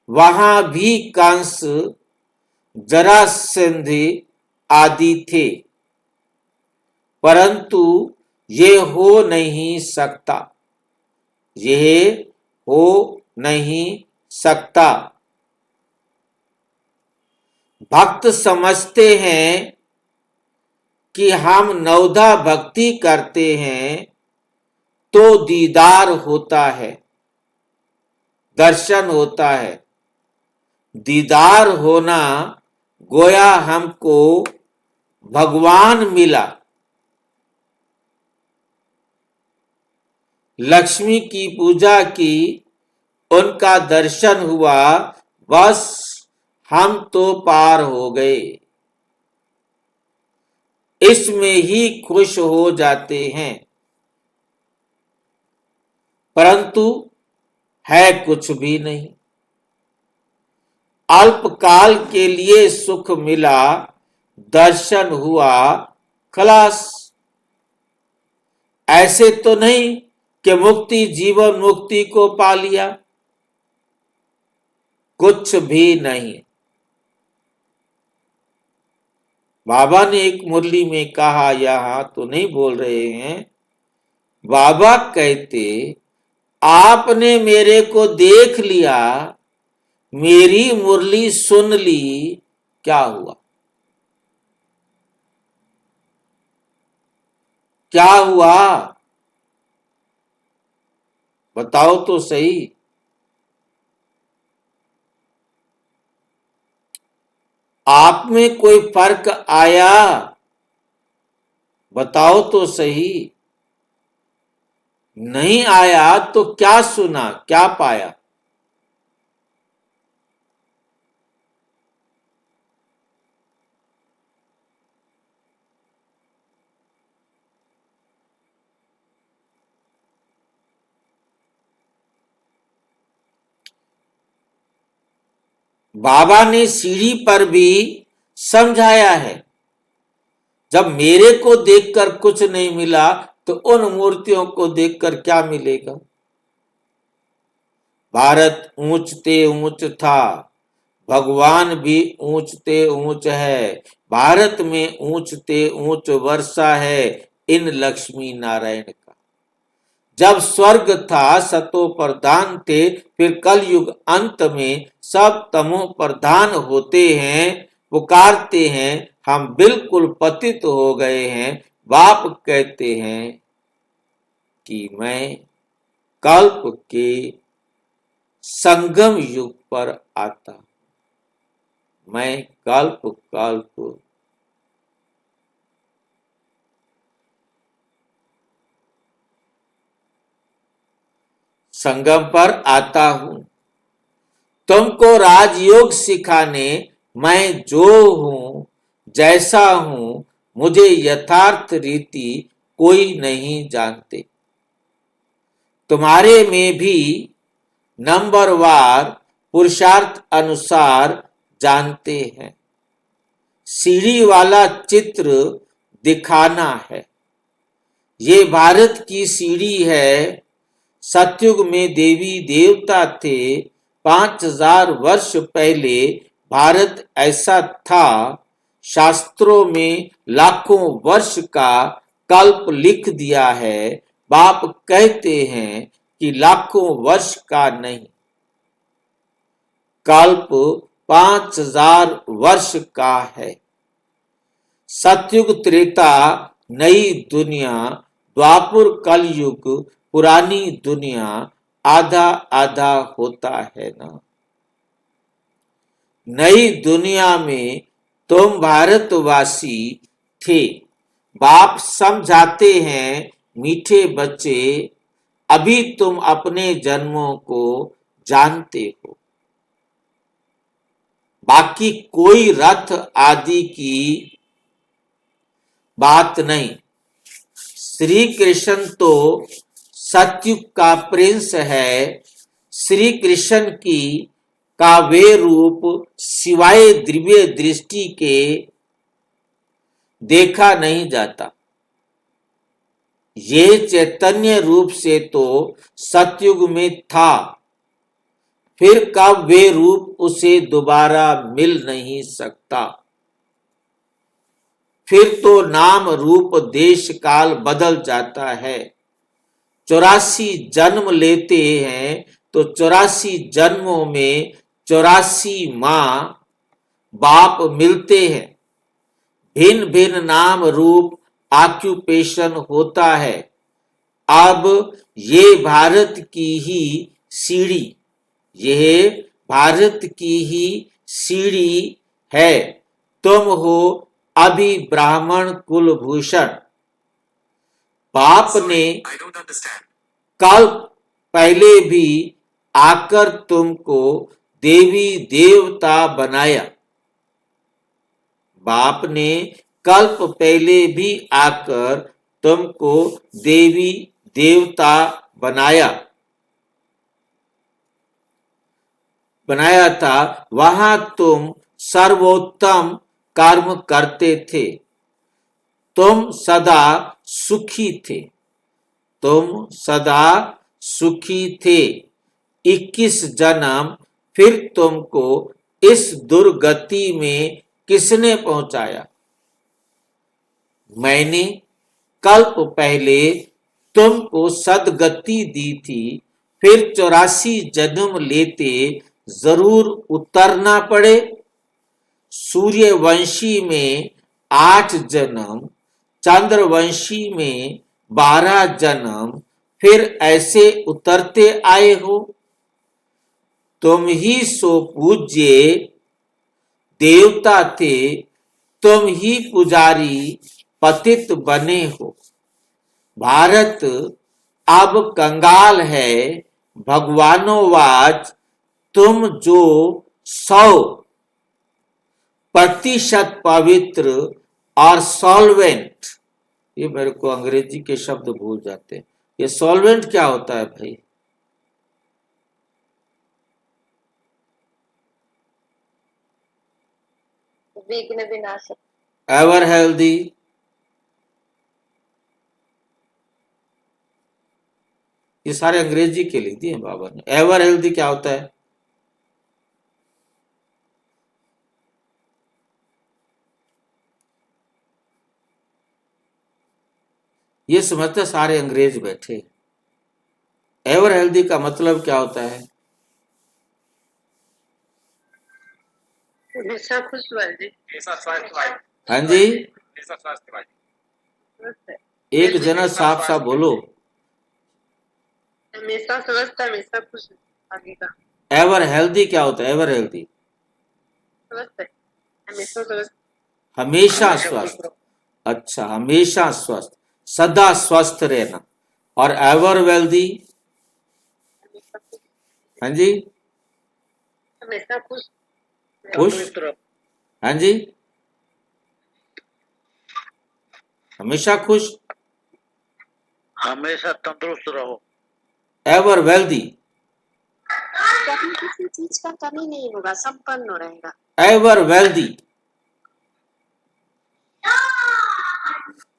वहां भी कंस जरासंध आदि थे, परंतु ये हो नहीं सकता, यह हो नहीं सकता। भक्त समझते हैं कि हम नवधा भक्ति करते हैं तो दीदार होता है, दर्शन होता है। दीदार होना गोया हमको भगवान मिला, लक्ष्मी की पूजा की, उनका दर्शन हुआ, बस हम तो पार हो गए। इसमें ही खुश हो जाते हैं, परंतु है कुछ भी नहीं। अल्पकाल के लिए सुख मिला, दर्शन हुआ, खलास। ऐसे तो नहीं कि मुक्ति जीवन मुक्ति को पा लिया, कुछ भी नहीं। बाबा ने एक मुरली में कहा, यहां तो नहीं बोल रहे हैं, बाबा कहते आपने मेरे को देख लिया, मेरी मुरली सुन ली, क्या हुआ? क्या हुआ बताओ तो सही। आप में कोई फर्क आया? बताओ तो सही। नहीं आया तो क्या सुना, क्या पाया? बाबा ने सीढ़ी पर भी समझाया है, जब मेरे को देखकर कुछ नहीं मिला तो उन मूर्तियों को देखकर क्या मिलेगा। भारत ऊंचते ऊंच था, भगवान भी ऊंचते ऊंच है। भारत में ऊंचते ऊंच वर्षा है इन लक्ष्मी नारायण का। जब स्वर्ग था सतो प्रधान थे, फिर कलयुग अंत में सब तमो प्रधान होते हैं। पुकारते हैं हम बिल्कुल पतित हो गए हैं। बाप कहते हैं कि मैं कल्प के संगम युग पर आता। मैं कल्प कल्प संगम पर आता हूं, तुमको राजयोग सिखाने। मैं जो हूं, जैसा हूं, मुझे यथार्थ रीति कोई नहीं जानते। तुम्हारे में भी नंबरवार पुरुषार्थ अनुसार जानते हैं। सीढ़ी वाला चित्र दिखाना है। ये भारत की सीढ़ी है। सतयुग में देवी देवता थे। 5000 वर्ष पहले भारत ऐसा था। शास्त्रों में लाखों वर्ष का कल्प लिख दिया है। बाप कहते हैं कि लाखों वर्ष का नहीं, कल्प 5000 वर्ष का है। सतयुग त्रेता नई दुनिया, द्वापुर कलयुग पुरानी दुनिया, आधा आधा होता है ना। नई दुनिया में तुम भारतवासी थे। बाप समझाते हैं, मीठे बच्चे, अभी तुम अपने जन्मों को जानते हो। बाकी कोई रथ आदि की बात नहीं। श्री कृष्ण तो सतयुग का प्रिंस है। श्री कृष्ण की का वे रूप सिवाय दिव्य दृष्टि के देखा नहीं जाता। ये चैतन्य रूप से तो सतयुग में था, फिर कब वे रूप उसे दोबारा मिल नहीं सकता। फिर तो नाम रूप देश काल बदल जाता है। 84 जन्म लेते हैं तो 84 जन्मों में 84 माँ बाप मिलते हैं। भिन्न भिन्न नाम रूप ऑक्यूपेशन होता है। अब ये भारत की ही सीढ़ी, यह भारत की ही सीढ़ी है। तुम हो अभी ब्राह्मण कुलभूषण। बाप ने कल पहले भी आकर तुमको देवी देवता बनाया। बाप ने कल्प पहले भी आकर तुमको देवी देवता बनाया था। वहां तुम सर्वोत्तम कर्म करते थे। तुम सदा सुखी थे। तुम सदा सुखी थे। 21 जन्म फिर तुमको इस दुर्गति में किसने पहुंचाया? मैंने कल्प पहले तुमको सदगति दी थी। फिर 84 जन्म लेते जरूर उतरना पड़े। सूर्यवंशी में 8 जन्म, चंद्रवंशी में 12 जन्म, फिर ऐसे उतरते आए हो। तुम ही सो पूज्य देवता थे। तुम ही पुजारी पतित बने हो। भारत अब कंगाल है। भगवानोवाच, तुम जो 100% पवित्र और सॉल्वेंट, ये मेरे को अंग्रेजी के शब्द भूल जाते हैं। ये सॉल्वेंट क्या होता है भाई? विघ्न विनाशक, एवर हेल्दी, ये सारे अंग्रेजी के लिख दिए बाबा ने। एवर हेल्दी क्या होता है? ये समझते सारे अंग्रेज बैठे। एवर हेल्दी का मतलब क्या होता है? हमेशा खुश वाली। हमेशा स्वास्थ्यवादी, हाँ जी, हमेशा स्वास्थ्यवादी। एक जना साफ साफ बोलो। हमेशा स्वस्थ, हमेशा खुश, आगे का एवर हेल्दी क्या होता है? एवर हेल्दी स्वस्थ है। हमेशा स्वस्थ। हमेशा स्वस्थ। अच्छा, हमेशा स्वस्थ, सदा स्वस्थ रहना। और एवर वेल्दी, हाँ जी, हमेशा खुश। खुश, हाँ जी, हमेशा खुश, हमेशा तंदुरुस्त रहो। एवर वेल्दी, कभी किसी चीज का कमी नहीं होगा, संपन्न रहेगा। एवर वेल्दी,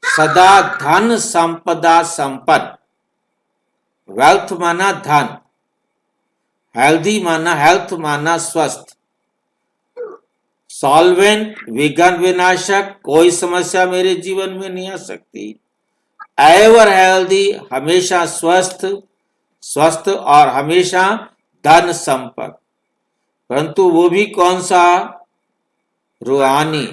सदा धन संपदा संपन्न। वेल्थ माना धन, हेल्दी माना हेल्थ माना स्वस्थ, सॉल्वेंट विघ्न विनाशक, कोई समस्या मेरे जीवन में नहीं आ सकती। एवर हेल्दी, हमेशा स्वस्थ, स्वस्थ और हमेशा धन संपन्न। परंतु वो भी कौन सा? रूहानी।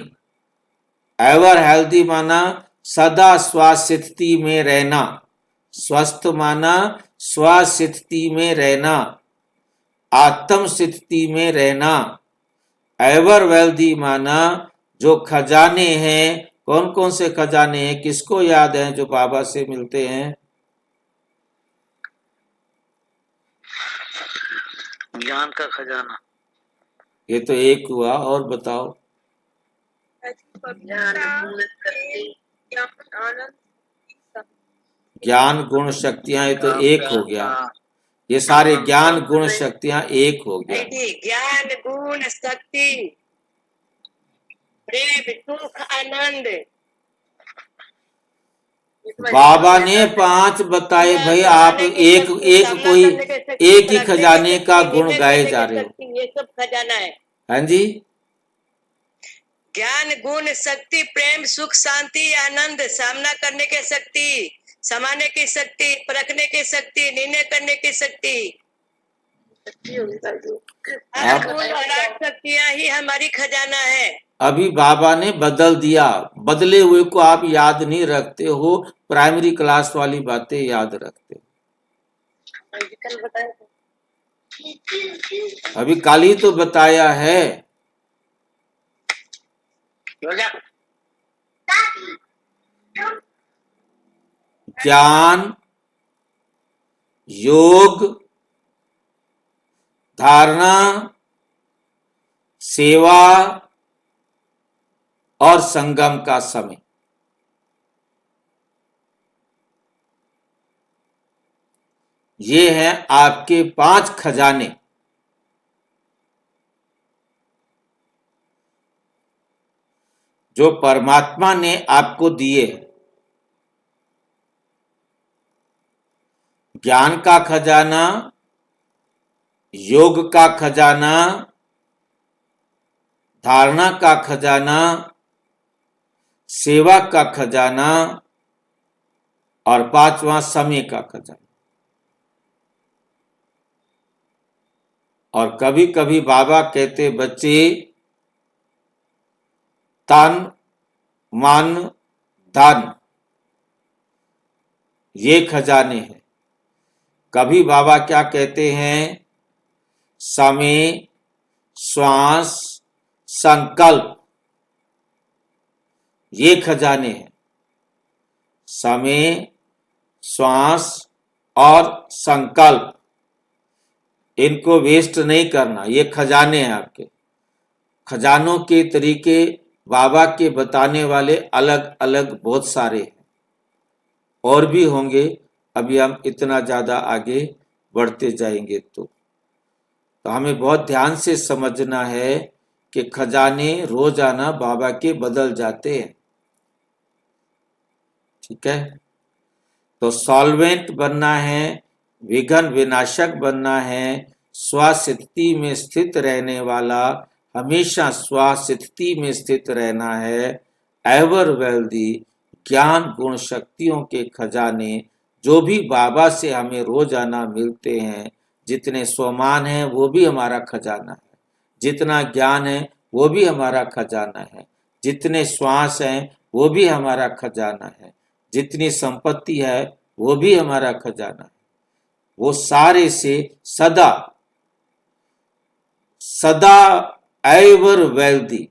एवर हेल्दी माना सदा स्वास्थिति में रहना, स्वस्थ माना स्वास्थिति में रहना, आत्म स्थिति में रहना। एवर वेल्दी माना जो खजाने हैं, कौन कौन से खजाने हैं, किसको याद है जो बाबा से मिलते हैं? ज्ञान का खजाना। ये तो एक हुआ, और बताओ। ज्ञान गुण शक्तियां, ये तो एक हो गया। ये सारे ज्ञान गुण शक्तियां एक हो गया। ज्ञान गुण शक्ति प्रेम सुख आनंद। बाबा ने 5 बताए भाई, आप एक कोई एक ही खजाने का गुण गाए जा रहे हो। ये सब खजाना है। हाँ जी, ज्ञान गुण शक्ति प्रेम सुख शांति आनंद, सामना करने की शक्ति, समाने की शक्ति, परखने की शक्ति, निर्णय करने की शक्ति। आप गुण और 8 शक्तियां ही हमारी खजाना है। अभी बाबा ने बदल दिया, बदले हुए को आप याद नहीं रखते हो, प्राइमरी क्लास वाली बातें याद रखते हो। अभी कल ही तो बताया है। ज्ञान, योग, धारणा, सेवा और संगम का समय। ये हैं आपके 5 खजाने। जो परमात्मा ने आपको दिए। ज्ञान का खजाना, योग का खजाना, धारणा का खजाना, सेवा का खजाना और 5वां समय का खजाना। और कभी कभी बाबा कहते, बच्चे तन मन धन, ये खजाने हैं। कभी बाबा क्या कहते हैं? समय, श्वास, संकल्प, ये खजाने हैं। समय, श्वास और संकल्प, इनको वेस्ट नहीं करना, ये खजाने हैं आपके। खजानों के तरीके बाबा के बताने वाले अलग अलग बहुत सारे हैं, और भी होंगे। अभी हम इतना ज्यादा आगे बढ़ते जाएंगे तो हमें बहुत ध्यान से समझना है कि खजाने रोजाना बाबा के बदल जाते हैं। ठीक है, तो सॉल्वेंट बनना है, विघ्न विनाशक बनना है, स्वास्थिति में स्थित रहने वाला, हमेशा स्वास्थिति में स्थित रहना है। एवर वेल्दी, ज्ञान गुण शक्तियों के खजाने जो भी बाबा से हमें रोजाना मिलते हैं, जितने स्वमान हैं वो भी हमारा खजाना है, जितना ज्ञान है वो भी हमारा खजाना है, जितने श्वास हैं वो भी हमारा खजाना है, जितनी संपत्ति है वो भी हमारा खजाना है। वो सारे से सदा सदा एवर वेल्दी,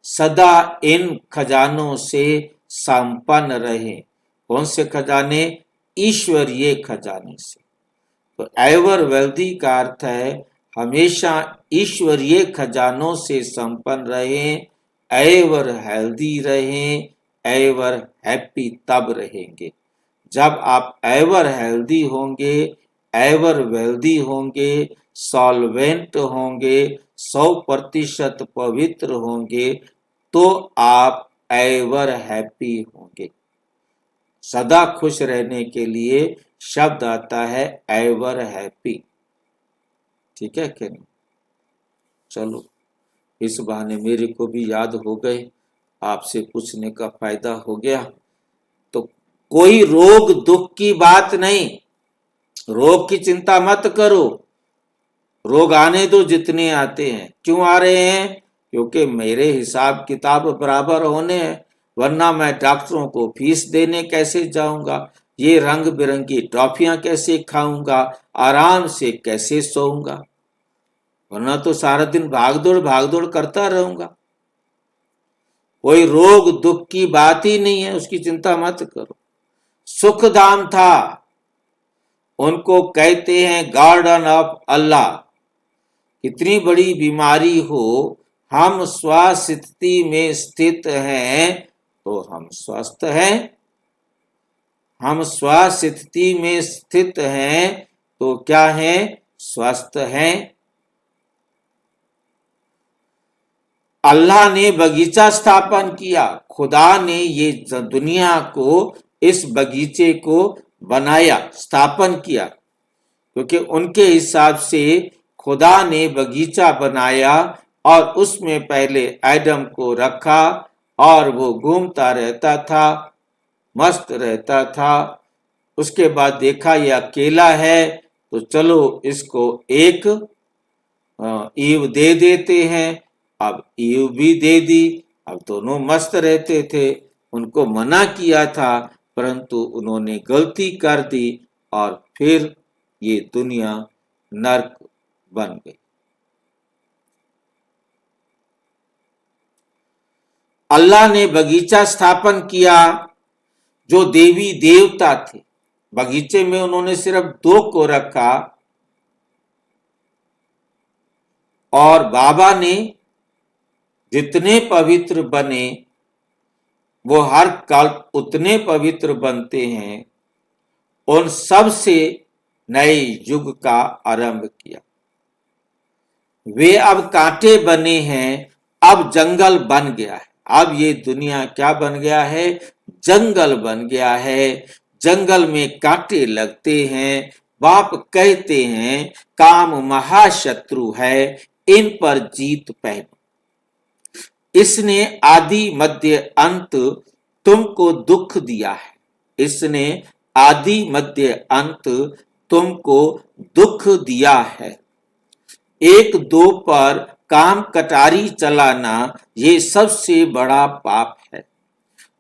सदा इन खजानों से संपन्न रहे। कौन से खजाने? ईश्वरीय खजाने से। तो एवर वेल्दी का अर्थ है हमेशा ईश्वरीय खजानों से संपन्न रहें, एवर हेल्दी रहें, एवर हैप्पी तब रहेंगे जब आप एवर हेल्दी होंगे, एवर वेल्दी होंगे, सॉल्वेंट होंगे, 100% पवित्र होंगे, तो आप एवर हैप्पी होंगे। सदा खुश रहने के लिए शब्द आता है एवर हैप्पी। ठीक है क्या नहीं? चलो, इस बहाने मेरे को भी याद हो गए, आपसे पूछने का फायदा हो गया। तो कोई रोग दुख की बात नहीं, रोग की चिंता मत करो, रोग आने दो जितने आते हैं। क्यों आ रहे हैं? क्योंकि मेरे हिसाब किताब बराबर होने हैं, वरना मैं डॉक्टरों को फीस देने कैसे जाऊंगा, ये रंग बिरंगी टॉफियां कैसे खाऊंगा, आराम से कैसे सोऊंगा, वरना तो सारा दिन भागदौड़ करता रहूंगा। कोई रोग दुख की बात ही नहीं है, उसकी चिंता मत करो। सुखधाम था, उनको कहते हैं गार्डन ऑफ अल्लाह। कितनी बड़ी बीमारी हो, हम स्वस्थिति में स्थित हैं तो हम स्वस्थ हैं। हम स्वस्थिति में स्थित हैं तो क्या हैं? स्वस्थ हैं। अल्लाह ने बगीचा स्थापन किया, खुदा ने ये दुनिया को, इस बगीचे को बनाया, स्थापन किया, क्योंकि उनके हिसाब से खुदा ने बगीचा बनाया और उसमें पहले एडम को रखा और वो घूमता रहता था, मस्त रहता था। उसके बाद देखा ये अकेला है तो चलो इसको एक ईव दे देते हैं। अब ईव भी दे दी, अब दोनों मस्त रहते थे। उनको मना किया था परंतु उन्होंने गलती कर दी और फिर ये दुनिया नर्क बन गई। अल्लाह ने बगीचा स्थापन किया, जो देवी देवता थे, बगीचे में उन्होंने सिर्फ 2 को रखा और बाबा ने जितने पवित्र बने वो हर कल्प उतने पवित्र बनते हैं। उन सब से नए युग का आरंभ किया। वे अब कांटे बने हैं, अब जंगल बन गया है। अब ये दुनिया क्या बन गया है? जंगल बन गया है। जंगल में कांटे लगते हैं। बाप कहते हैं काम महाशत्रु है, इन पर जीत पहनो। इसने आदि मध्य अंत तुमको दुख दिया है। इसने आदि मध्य अंत तुमको दुख दिया है। 1-2 पर काम कटारी चलाना ये सबसे बड़ा पाप है।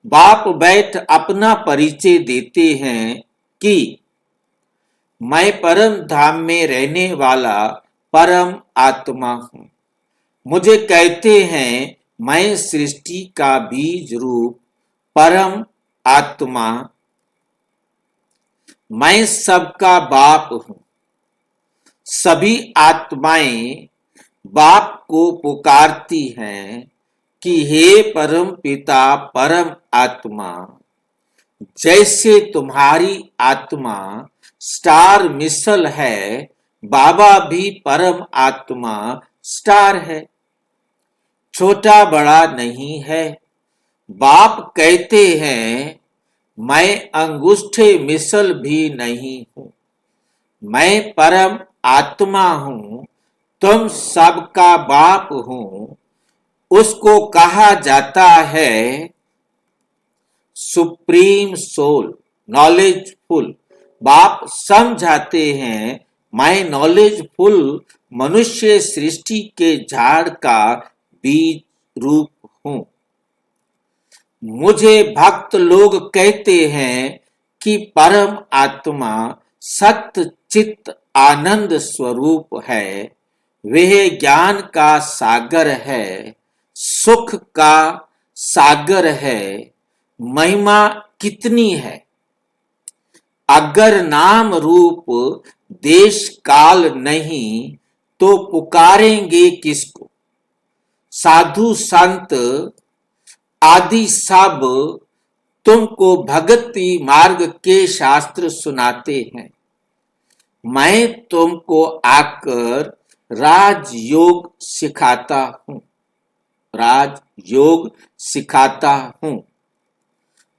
बाप बैठ अपना परिचय देते हैं कि मैं परम धाम में रहने वाला परम आत्मा हूं। मुझे कहते हैं मैं सृष्टि का बीज रूप परम आत्मा, मैं सबका बाप हूं। सभी आत्माएं बाप को पुकारती हैं कि हे परम पिता परम आत्मा, जैसे तुम्हारी आत्मा स्टार मिसल है, बाबा भी परम आत्मा स्टार है, छोटा बड़ा नहीं है। बाप कहते हैं मैं अंगूठे मिसल भी नहीं हूं, मैं परम आत्मा हूं, तुम सबका बाप हूं। उसको कहा जाता है सुप्रीम सोल, नॉलेजफुल। बाप समझाते हैं मैं नॉलेजफुल मनुष्य सृष्टि के झाड़ का बीज रूप हूं। मुझे भक्त लोग कहते हैं कि परम आत्मा सत्य चित्त आनंद स्वरूप है, वह ज्ञान का सागर है, सुख का सागर है, महिमा कितनी है। अगर नाम रूप देश काल नहीं तो पुकारेंगे किसको। साधु संत आदि सब तुमको भक्ति मार्ग के शास्त्र सुनाते हैं। मैं तुमको आकर राजयोग सिखाता हूं, राजयोग सिखाता हूं।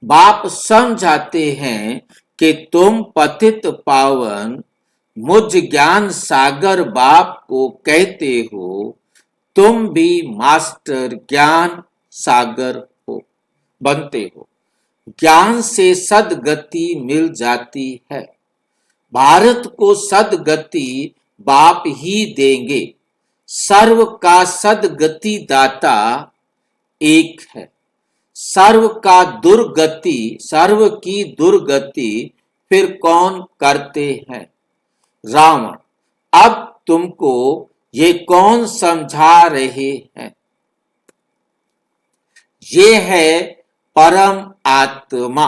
बाप समझाते हैं कि तुम पतित पावन मुझ ज्ञान सागर बाप को कहते हो, तुम भी मास्टर ज्ञान सागर हो बनते हो। ज्ञान से सदगति मिल जाती है। भारत को सदगति बाप ही देंगे। सर्व का सदगति दाता एक है। सर्व की दुर्गति फिर कौन करते हैं। रावण, अब तुमको ये कौन समझा रहे हैं। ये है परम आत्मा।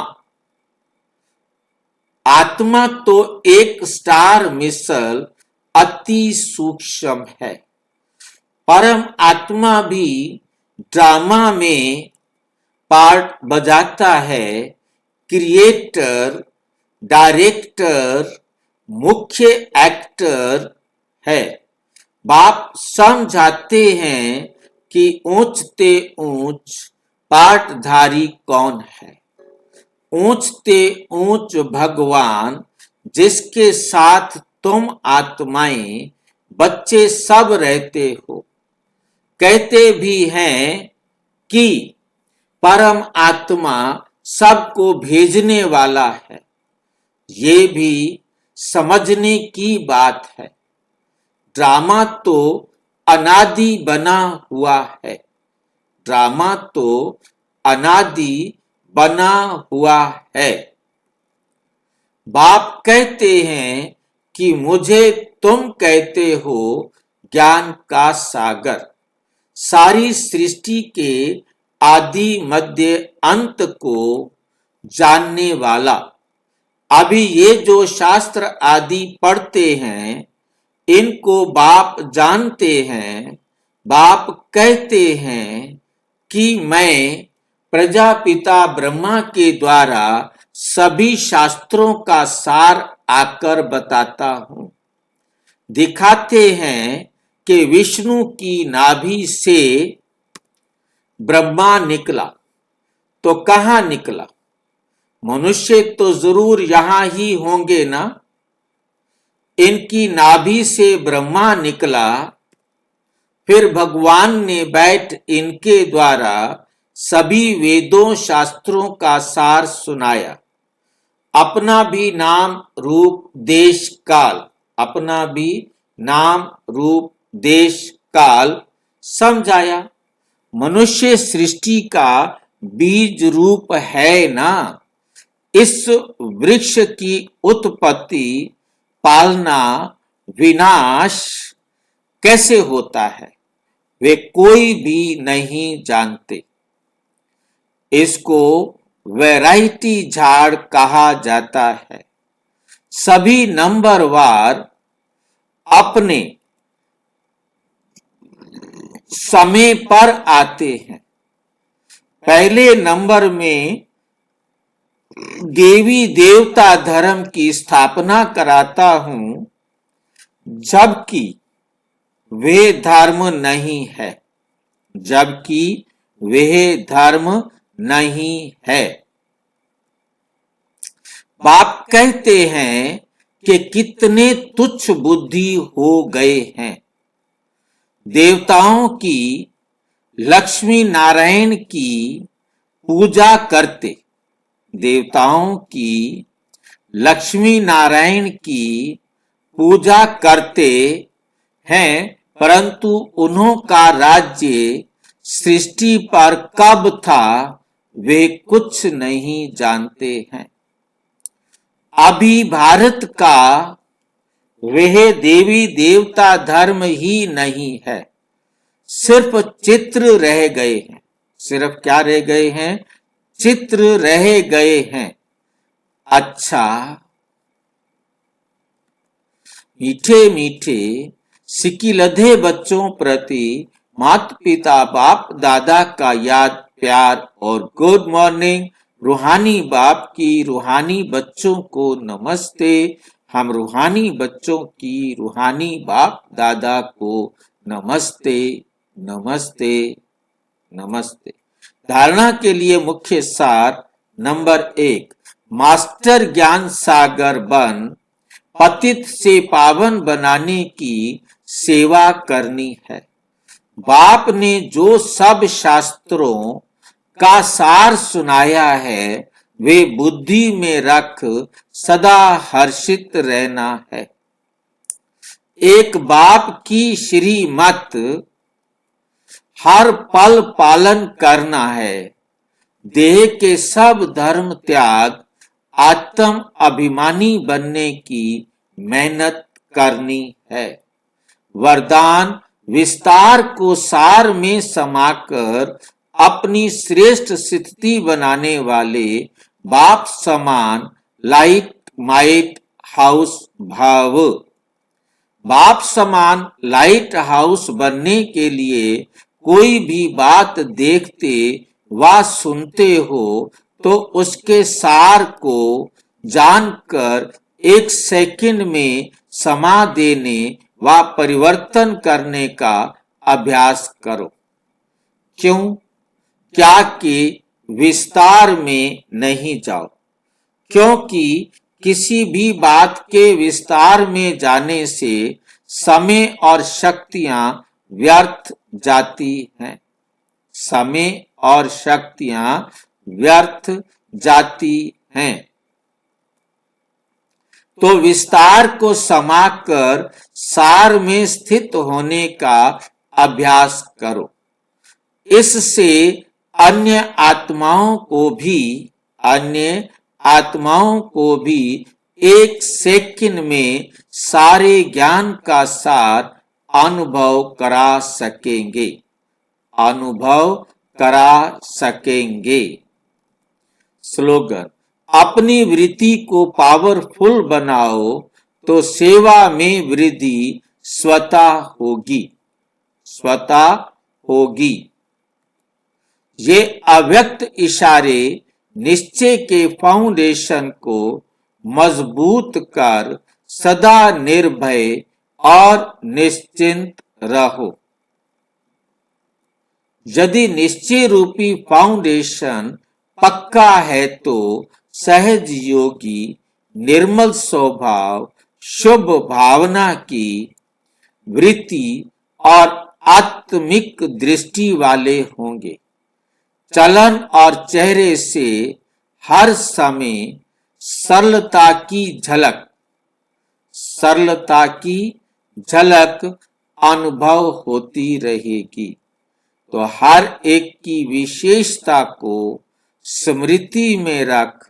आत्मा तो एक स्टार मिसल अति सूक्ष्म है। परम आत्मा भी ड्रामा में पार्ट बजाता है। क्रिएटर, डायरेक्टर, मुख्य एक्टर है। बाप समझाते हैं कि ऊंचते ऊंच पार्टधारी कौन है। ऊंचते ऊंच भगवान, जिसके साथ तुम आत्माएं बच्चे सब रहते हो। कहते भी हैं कि परम आत्मा सबको भेजने वाला है। ये भी समझने की बात है। ड्रामा तो अनादि बना हुआ है। ड्रामा तो अनादि बना हुआ है। बाप कहते हैं कि मुझे तुम कहते हो ज्ञान का सागर, सारी सृष्टि के आदि मध्य अंत को जानने वाला। अभी ये जो शास्त्र आदि पढ़ते हैं, इनको बाप जानते हैं। बाप कहते हैं कि मैं प्रजापिता ब्रह्मा के द्वारा सभी शास्त्रों का सार आकर बताता हूं। दिखाते हैं कि विष्णु की नाभि से ब्रह्मा निकला, तो कहां निकला। मनुष्य तो जरूर यहां ही होंगे ना। इनकी नाभि से ब्रह्मा निकला, फिर भगवान ने बैठ इनके द्वारा सभी वेदों शास्त्रों का सार सुनाया। अपना भी नाम रूप देश काल, अपना भी नाम रूप देश काल समझाया। मनुष्य सृष्टि का बीज रूप है ना। इस वृक्ष की उत्पत्ति, पालना, विनाश कैसे होता है, वे कोई भी नहीं जानते। इसको वैरायटी झाड़ कहा जाता है। सभी नंबरवार अपने समय पर आते हैं। पहले नंबर में देवी देवता धर्म की स्थापना कराता हूं, जबकि वे धर्म नहीं है, जबकि वह धर्म नहीं है। बाप कहते हैं कि कितने तुच्छ बुद्धि हो गए हैं। देवताओं की, लक्ष्मी नारायण की पूजा करते, देवताओं की, लक्ष्मी नारायण की पूजा करते हैं, परंतु उन्हों का राज्य सृष्टि पर कब था, वे कुछ नहीं जानते हैं। अभी भारत का वह देवी देवता धर्म ही नहीं है। सिर्फ चित्र रह गए हैं। सिर्फ क्या रह गए हैं? चित्र रह गए हैं। अच्छा, मीठे मीठे सिकिलधे बच्चों प्रति माता पिता बाप दादा का याद प्यार और गुड मॉर्निंग। रूहानी बाप की रूहानी बच्चों को नमस्ते। हम रूहानी बच्चों की रूहानी बाप दादा को नमस्ते नमस्ते नमस्ते। धारणा के लिए मुख्य सार नंबर 1, मास्टर ज्ञान सागर बन पतित से पावन बनाने की सेवा करनी है। बाप ने जो सब शास्त्रों का सार सुनाया है वे बुद्धि में रख सदा हर्षित रहना है। एक बाप की श्रीमत हर पल पालन करना है। देह के सब धर्म त्याग आत्म अभिमानी बनने की मेहनत करनी है। वरदान विस्तार को सार में समाकर अपनी श्रेष्ठ स्थिति बनाने वाले बाप समान लाइट माइट हाउस भाव। बाप समान लाइट हाउस बनने के लिए कोई भी बात देखते व सुनते हो तो उसके सार को जानकर 1 सेकंड में समा देने व परिवर्तन करने का अभ्यास करो। क्यों? क्या कि विस्तार में नहीं जाओ, क्योंकि किसी भी बात के विस्तार में जाने से समय और शक्तियां व्यर्थ जाती हैं। समय और शक्तियां व्यर्थ जाती हैं। तो विस्तार को समाकर सार में स्थित होने का अभ्यास करो। इससे अन्य आत्माओं को भी 1 सेकंड में सारे ज्ञान का सार अनुभव करा सकेंगे। स्लोगन: अपनी वृत्ति को पावरफुल बनाओ तो सेवा में वृद्धि स्वतः होगी। ये अव्यक्त इशारे निश्चय के फाउंडेशन को मजबूत कर सदा निर्भय और निश्चिंत रहो। यदि निश्चय रूपी फाउंडेशन पक्का है तो सहज योगी निर्मल स्वभाव शुभ भावना की वृत्ति और आत्मिक दृष्टि वाले होंगे। चलन और चेहरे से हर समय सरलता की झलक अनुभव होती रहेगी। तो हर एक की विशेषता को स्मृति में रख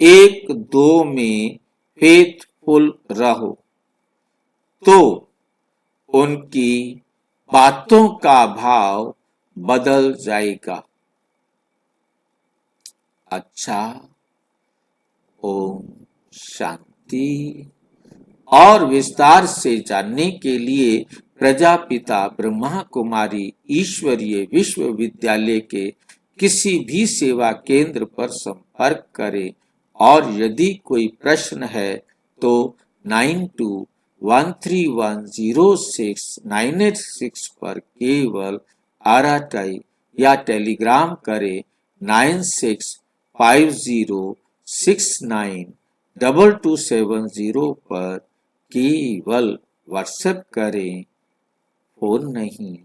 1-2 में फेथफुल रहो तो उनकी बातों का भाव बदल जाएगा। अच्छा, ओम शांति। और विस्तार से जानने के लिए प्रजापिता ब्रह्मा कुमारी ईश्वरीय विश्वविद्यालय के किसी भी सेवा केंद्र पर संपर्क करें और यदि कोई प्रश्न है तो 9213106986 पर केवल आरटीआई या टेलीग्राम करें। 9650692270 पर केवल व्हाट्सएप करें, फोन नहीं।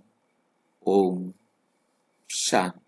ओम शांति।